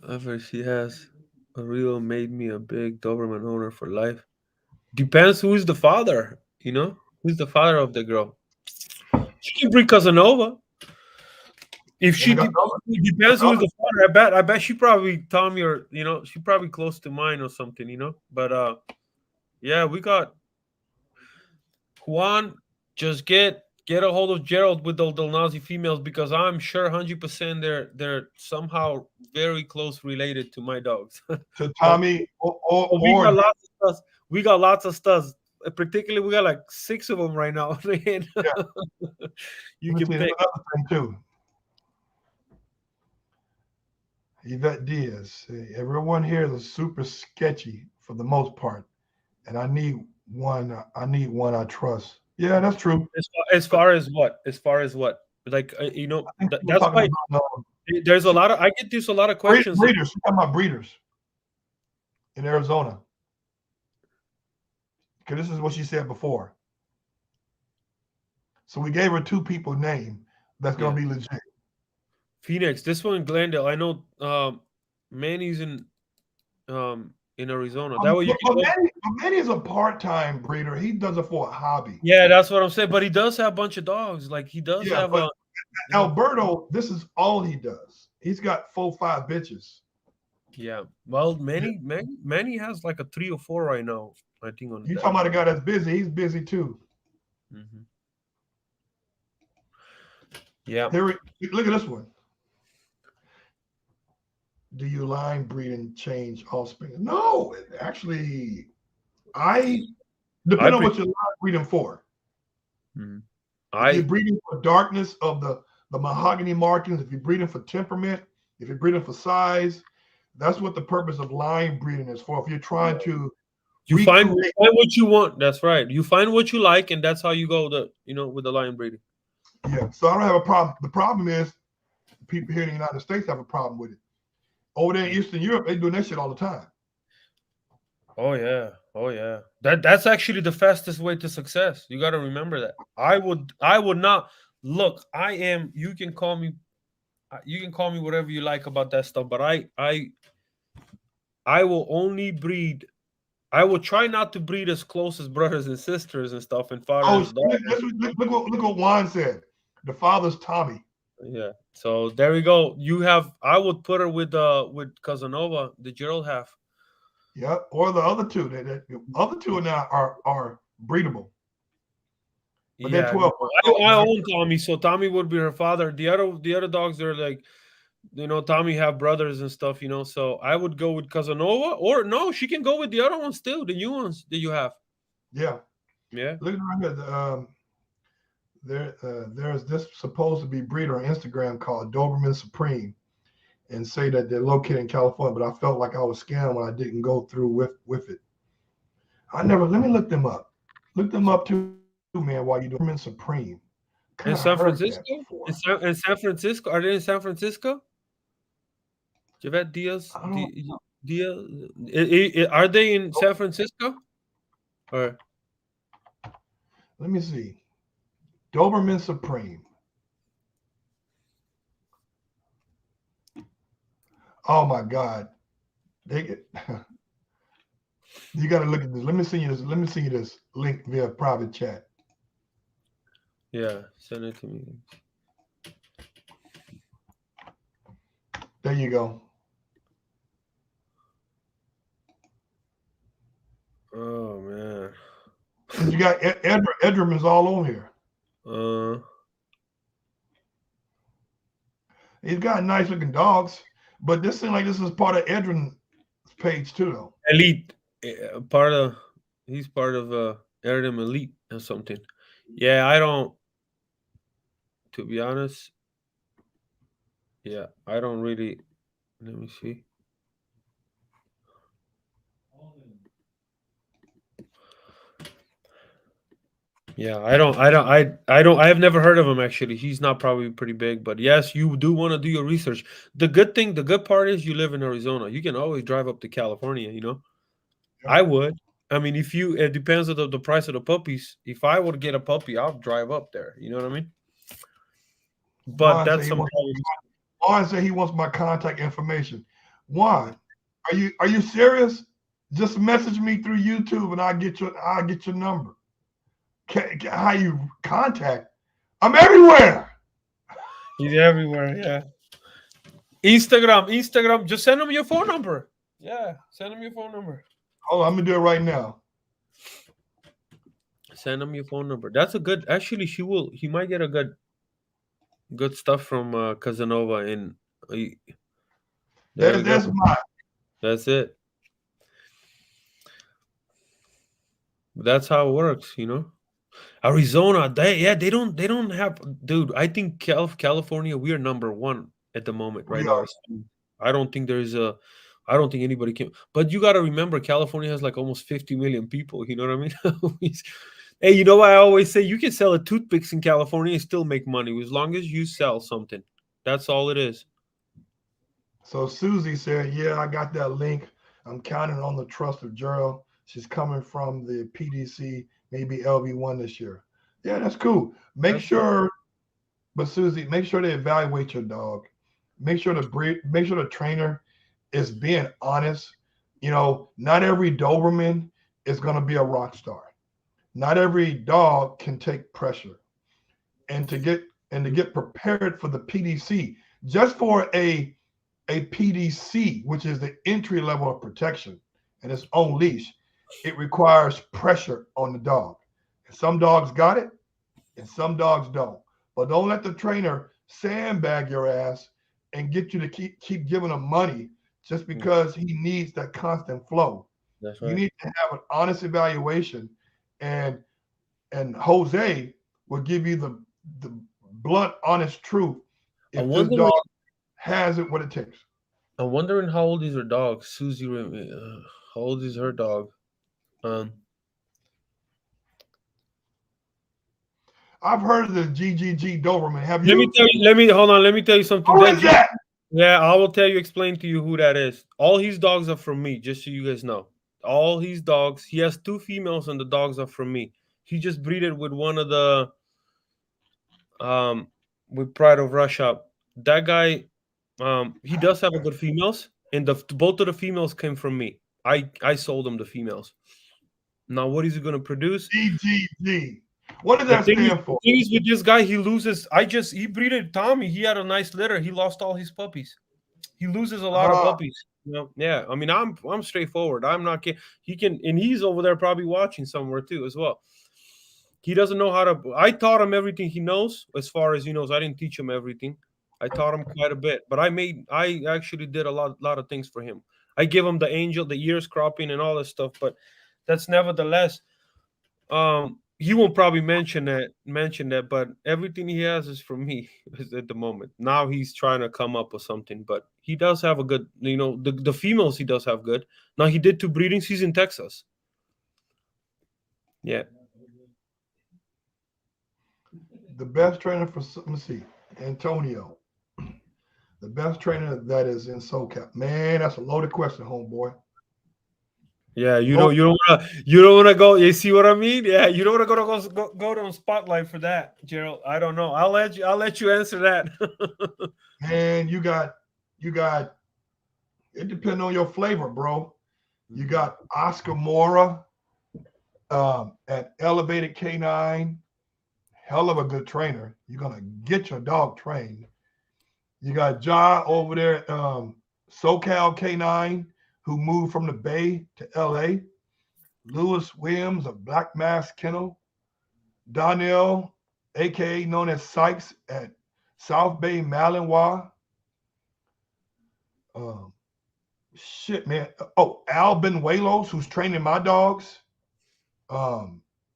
Ever she has a real made me a big Doberman owner for life. Depends who's the father, you know? Who's the father of the girl? She can bring Casanova. If And it depends who's the father. I bet she probably Tommy or she probably close to mine or something, you know. But yeah, we got Juan. Just get a hold of Gerald with the Nazi females because I'm sure 100% they're somehow very close related to my dogs. To Tommy we got lots of studs. Particularly, we got like 6 of them right now. Yeah. You can pick. Another thing too. Yvette Diaz. Everyone here is super sketchy for the most part, and I need one I trust. Yeah, that's true. As far as what? Like that's why there's a lot of I get a lot of questions. Breeders. We're talking about breeders in Arizona. Because this is what she said before. So we gave her 2 people name that's going to be legit. Phoenix. This one in Glendale. I know Manny's in Arizona. That way you Manny is a part-time breeder. He does it for a hobby. Yeah, that's what I'm saying. But he does have a bunch of dogs. Like he does have a Alberto, this is all he does. He's got 4, 5 bitches. Yeah. Well, Manny has like a 3 or 4 right now. I think on. You talking about a guy that's busy? He's busy too. Mm-hmm. Yeah. Look at this one. Do you line breed and change offspring? No, actually, depend on what you're line breeding for. Mm-hmm. If you're breeding for darkness of the mahogany markings, if you're breeding for temperament, if you're breeding for size, that's what the purpose of line breeding is for. If you're trying to find what you want. That's right. You find what you like, and that's how you go with the line breeding. Yeah. So I don't have a problem. The problem is people here in the United States have a problem with it. Over there in Eastern Europe, they're doing that shit all the time. Oh yeah. That's actually the fastest way to success. You got to remember that. I would not look. You can call me whatever you like about that stuff, but I will only breed. I will try not to breed as close as brothers and sisters and stuff and fathers. Look what Juan said. The father's Tommy. Yeah. So there we go. I would put her with Casanova, the Gerald half. Yeah, or the other 2. The other 2 now are breedable. But they're 12. I own Tommy, so Tommy would be her father. The other dogs are like, Tommy have brothers and stuff, So I would go with Casanova, or no, she can go with the other ones too, the new ones that you have. Yeah. Yeah. Look right here. There's this supposed to be breeder on Instagram called Doberman Supreme, and say that they're located in California, but I felt like I was scammed when I didn't go through with it. Let me look them up. Look them up too, man, while you're Doberman Supreme. In San Francisco? In San Francisco? Are they in San Francisco? Javette Diaz? Are they in San Francisco? Or let me see. Doberman Supreme. Oh my God. You got to look at this. Let me send you this link via private chat. Yeah, send it to me. There you go. Oh man. You got Edgerman's all on here. He's got nice looking dogs. But this seems like this is part of Edrin's page too, though. Elite, he's part of Erdem Elite or something. Yeah, I don't. To be honest, yeah, I don't really. Let me see. Yeah, I have never heard of him actually. He's not probably pretty big, but yes, you do want to do your research. The good part is you live in Arizona. You can always drive up to California, you know. Yeah. I would. I mean, if you, it depends on the price of the puppies. If I would get a puppy, I'll drive up there. You know what I mean? But Juan said that's he some wants. problems. Juan said he wants my contact information. Juan, are you serious? Just message me through YouTube and I'll get your number. How you contact? I'm everywhere. He's everywhere. Yeah. Instagram. Just send him your phone number. Yeah, send him your phone number. Hold on, I'm gonna do it right now. Send him your phone number. That's a good. Actually, he might get a good stuff from Casanova, and there we That's go. mine. That's it. That's how it works, you know. Arizona, they don't have, dude. I think California, we are number one at the moment right We now. are. I don't think there's a, I don't think anybody can. But you got to remember, California has like almost 50 million people. You know what I mean? Hey, you know what I always say? You can sell a toothpicks in California and still make money as long as you sell something. That's all it is. So Susie said, "Yeah, I got that link. I'm counting on the trust of Gerald. She's coming from the PDC, maybe LV1 this year. Yeah, that's cool. Make That's good. sure, but Susie, make sure they evaluate your dog. Make sure the trainer is being honest. You know, not every Doberman is going to be a rock star. Not every dog can take pressure. And to get prepared for the PDC, just for a PDC, which is the entry level of protection and its own leash, it requires pressure on the dog. And some dogs got it, and some dogs don't. But don't let the trainer sandbag your ass and get you to keep giving him money just because he needs that constant flow. That's You right. need to have an honest evaluation, and Jose will give you the blunt, honest truth I'm if this wondering. dog has it what it takes. I'm wondering how old is her dog, Susie. How old is her dog? Um, I've heard of the GGG Doberman. Have Let me you? tell you. Let me hold on. Let me tell you something. Who is that? Yeah, I will tell you. Explain to you who that is. All his dogs are from me. Just so you guys know, all his dogs. He has two females, and the dogs are from me. He just breeded with one of the with Pride of Russia. That guy, he does have a good females, and the both of the females came from me. I sold him the females. Now, what is he going to produce? GGG. What does The that thing is, stand for? with this guy, he loses. He breeded Tommy. He had a nice litter. He lost all his puppies. He loses a lot of puppies. You know, yeah. I mean, I'm straightforward. I'm not kidding. He can, and he's over there probably watching somewhere too as well. He doesn't know how to. I taught him everything he knows as far as he knows. I didn't teach him everything. I taught him quite a bit, but I actually did a lot of things for him. I give him the angel, the ears cropping, and all that stuff. But that's nevertheless. He won't probably mention that, but everything he has is from me at the moment. Now he's trying to come up with something, but he does have a good, the females he does have good. Now he did two breedings. He's in Texas. Yeah. The best trainer for, let me see, Antonio. The best trainer that is in SoCal. Man, that's a loaded question, homeboy. Yeah, you don't want to go. You see what I mean? Yeah, you don't want to go to spotlight for that, Gerald. I don't know. I'll let you answer that. Man, you got it depends on your flavor, bro. You got Oscar Mora at Elevated K9, hell of a good trainer. You're gonna get your dog trained. You got Ja over there at SoCal K9, who moved from the Bay to LA. Lewis Williams of Black Mass Kennel. Donnell, aka known as Sykes at South Bay Malinois. Shit, man. Oh, Al Benuelos, who's training my dogs.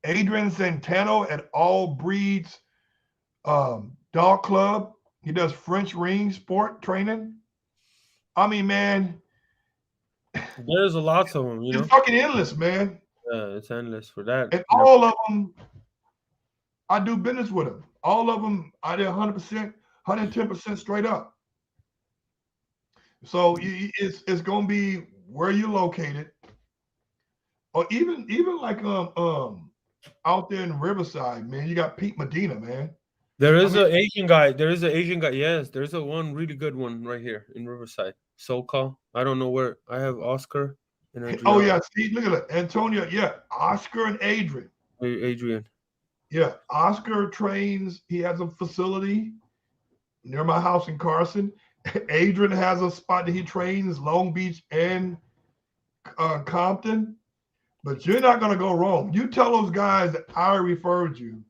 Adrian Santano at All Breeds Dog Club. He does French ring sport training. I mean, man, There's a lot of them, you know. it's fucking endless, man. Yeah, it's endless for that. And all of them, I do business with them. All of them, I did 100%, 110% straight up. So it's gonna be where you're located, or even like out there in Riverside, man. You got Pete Medina, man. There is an Asian guy. There is an Asian guy. Yes, there's a one really good one right here in Riverside. SoCal. I don't know where. I have Oscar and Adrian. Oh yeah, Steve, look at that, Antonio. Yeah, Oscar and Adrian. Adrian. Yeah, Oscar trains. He has a facility near my house in Carson. Adrian has a spot that he trains, Long Beach and Compton. But you're not gonna go wrong. You tell those guys that I referred you.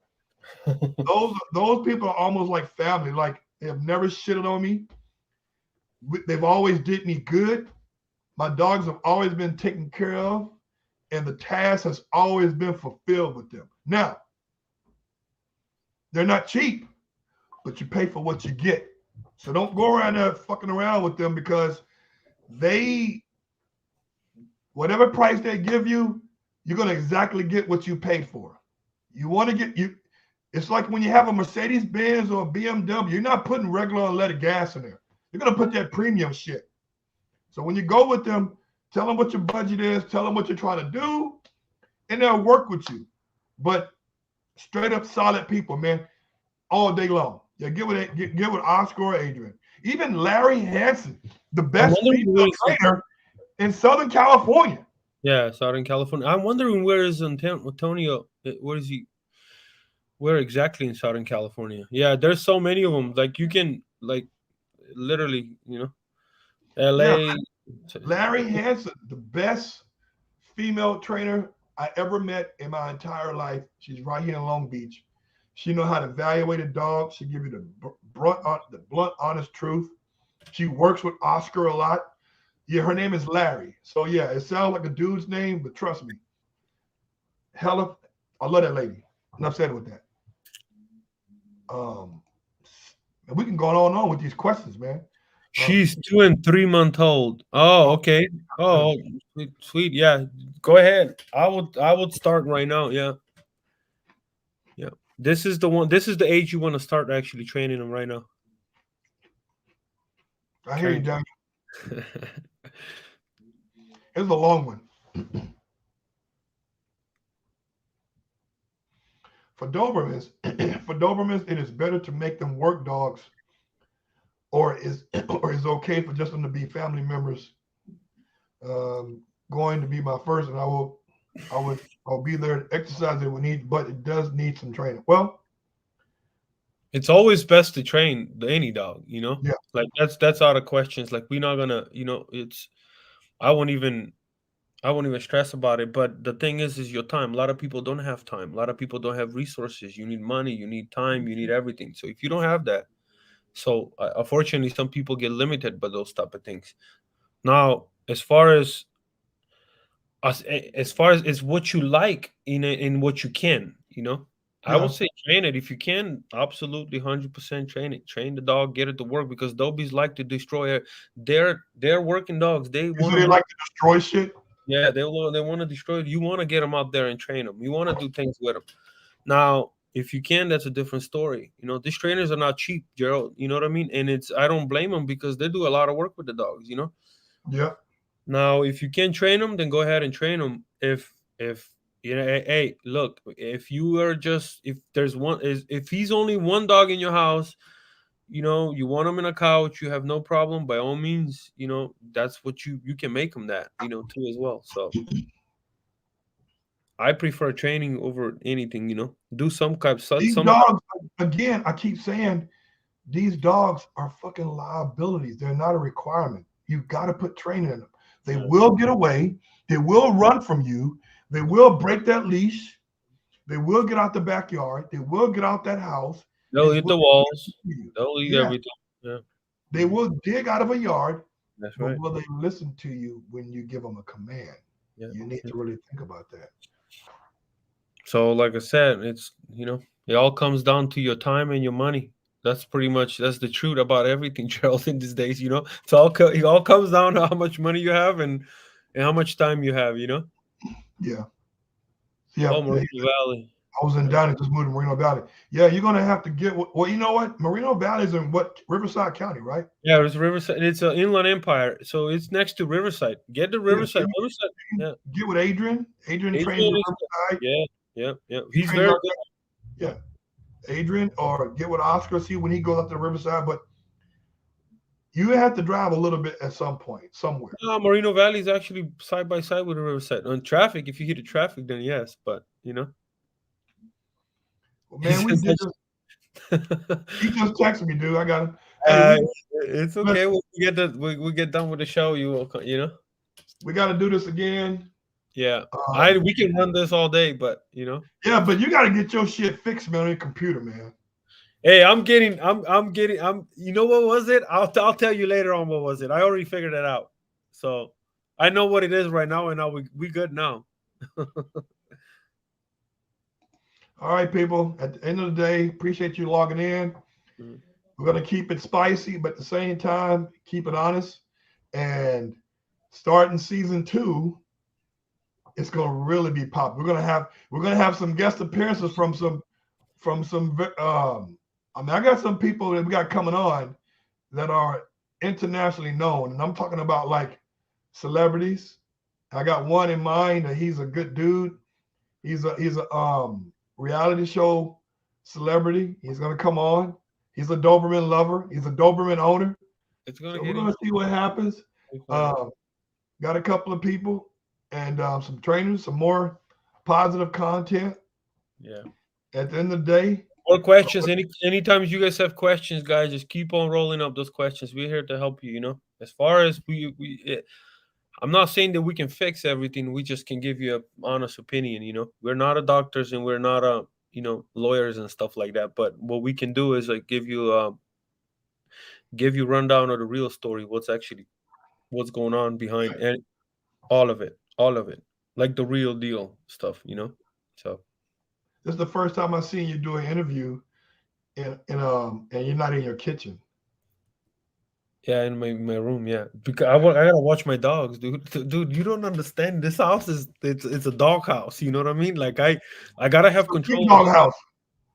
those people are almost like family. Like they have never shitted on me. They've always did me good. My dogs have always been taken care of, and the task has always been fulfilled with them. Now, they're not cheap, but you pay for what you get. So don't go around there fucking around with them, because whatever price they give you, you're gonna exactly get what you paid for. You want to get you. It's like when you have a Mercedes Benz or a BMW, you're not putting regular unleaded gas in there. You're gonna put that premium shit. So when you go with them, tell them what your budget is, tell them what you're trying to do, and they'll work with you. But straight up solid people, man, all day long. Yeah, get with Oscar or Adrian. Even Larry Hansen, the best female trainer in Southern California. Yeah, Southern California. I'm wondering where is Antonio? Where is he? Where exactly in Southern California? Yeah, there's so many of them. Like you can, like, literally, you know, LA. Yeah. Larry Hansen, the best female trainer I ever met in my entire life. She's right here in Long Beach. She knows how to evaluate a dog. She give you the blunt, honest truth. She works with Oscar a lot. Yeah, her name is Larry. So yeah, it sounds like a dude's name, but trust me, hella, I love that lady. Enough said with that. We can go on and on with these questions, man. She's 2 and 3 months old. Oh, okay. Oh, sweet. Yeah, go ahead. I would start right now. Yeah. This is the one. This is the age you want to start actually training them right now. I hear you, Daniel. It's a long one. For Dobermans, it is better to make them work dogs, or is okay for just them to be family members. Going to be my first, and I'll be there to exercise it we need, but it does need some training. Well, it's always best to train any dog, you know. Yeah. Like that's out of questions. Like we're not gonna, you know, I won't even stress about it. But the thing is your time. A lot of people don't have time. A lot of people don't have resources. You need money. You need time. You need everything. So if you don't have that, so unfortunately, some people get limited by those type of things. Now, as far as it's what you like in what you can, you know. I would say train it if you can. Absolutely, 100% train it. Train the dog, get it to work, because Dobies like to destroy it. They're working dogs. They like to destroy shit. Yeah, they want to destroy it. You want to get them out there and train them. You want to do things with them. Now, if you can, that's a different story. You know, these trainers are not cheap, Gerald. You know what I mean? And I don't blame them, because they do a lot of work with the dogs. You know. Yeah. Now, if you can train them, then go ahead and train them. If you know, hey, look, if he's only one dog in your house, you know, you want him in a couch, you have no problem, by all means, you know, that's what you can make him that, you know, too as well. So I prefer training over anything, you know. Do some kind of these dogs, again, I keep saying these dogs are fucking liabilities. They're not a requirement. You've got to put training in them. They will get away. They will run from you. They will break that leash. They will get out the backyard. They will get out that house. They'll eat the walls. They'll eat everything. Yeah. They will dig out of a yard. That's but right. will they listen to you when you give them a command? Yeah. You need to really think about that. So, like I said, it's it all comes down to your time and your money. That's the truth about everything, Gerald. In these days, it all comes down to how much money you have and how much time you have. Yeah. Yeah. Oh, Moreno Valley. I was in Downey, just moved to Moreno Valley. Yeah, you're gonna have to get. Well, you know what? Moreno Valley is in what Riverside County, right? Yeah, it's Riverside. It's an Inland Empire, so it's next to Riverside. Get the Riverside. Riverside. Yeah. Get with Adrian. Adrian trains Adrian at is, Riverside. yeah. He He's trains very out good. there. Yeah. Adrian, or get with Oscar, see when he goes up to Riverside. But you have to drive a little bit at some point, somewhere. No, Moreno Valley is actually side by side with the Riverside. On traffic, if you hit the traffic, then yes, but Well, man, we did this. He just texted me, dude. I got him. Uh, Hey, it's okay. We get done with the show. we got to do this again. Yeah, we can run this all day, but Yeah, but you got to get your shit fixed, man, on your computer, man. Hey, you know what was it? I'll tell you later on what was it. I already figured it out. So I know what it is right now, and now we good now. All right, people. At the end of the day, appreciate you logging in. Mm-hmm. We're going to keep it spicy, but at the same time, keep it honest. And starting season 2, it's going to really be popping. We're going to have some guest appearances from some. I got some people that we got coming on that are internationally known, and I'm talking about like celebrities. I got one in mind that he's a good dude. He's a reality show celebrity. He's going to come on. He's a Doberman lover. He's a Doberman owner. We're going to see what happens. Got a couple of people and some trainers, some more positive content. Yeah. At the end of the day. More questions. Anytime you guys have questions, guys, just keep on rolling up those questions. We're here to help you. As far as I'm not saying that we can fix everything. We just can give you an honest opinion. We're not a doctors and we're not a lawyers and stuff like that. But what we can do is like give you rundown of the real story. What's going on behind and all of it, like the real deal stuff. So. This is the first time I've seen you do an interview and you're not in your kitchen. Yeah, in my room, yeah. Because I gotta watch my dogs, dude. Dude, you don't understand. This house it's a dog house. You know what I mean? Like I gotta have control. Dog house.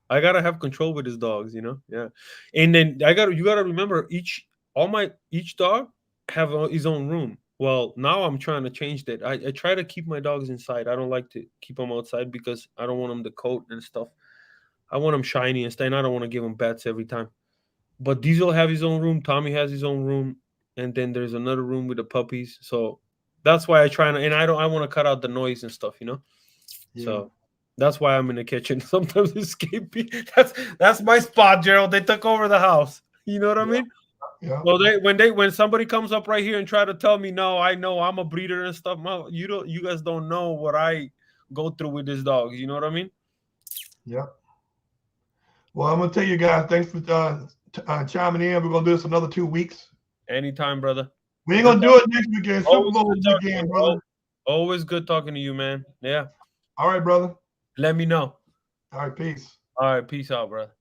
I gotta have control with his dogs. Yeah. And then you gotta remember each dog have his own room. Well, now I'm trying to change that. I try to keep my dogs inside. I don't like to keep them outside because I don't want them to coat and stuff. I want them shiny and stuff. I don't want to give them bats every time. But Diesel have his own room. Tommy has his own room, and then there's another room with the puppies. So that's why I try and I want to cut out the noise and stuff. Yeah. So that's why I'm in the kitchen. Sometimes escape. That's my spot, Gerald. They took over the house. You know what I mean? Yeah. Well, when somebody comes up right here and try to tell me, no, I know I'm a breeder and stuff. You guys don't know what I go through with these dogs. You know what I mean? Yeah. Well, I'm gonna tell you guys, thanks for chiming in. We're gonna do this another 2 weeks. Anytime, brother. We ain't gonna do it next weekend. Super Bowl weekend, brother. Always good talking to you, man. Yeah. All right, brother. Let me know. All right, peace. All right, peace out, brother.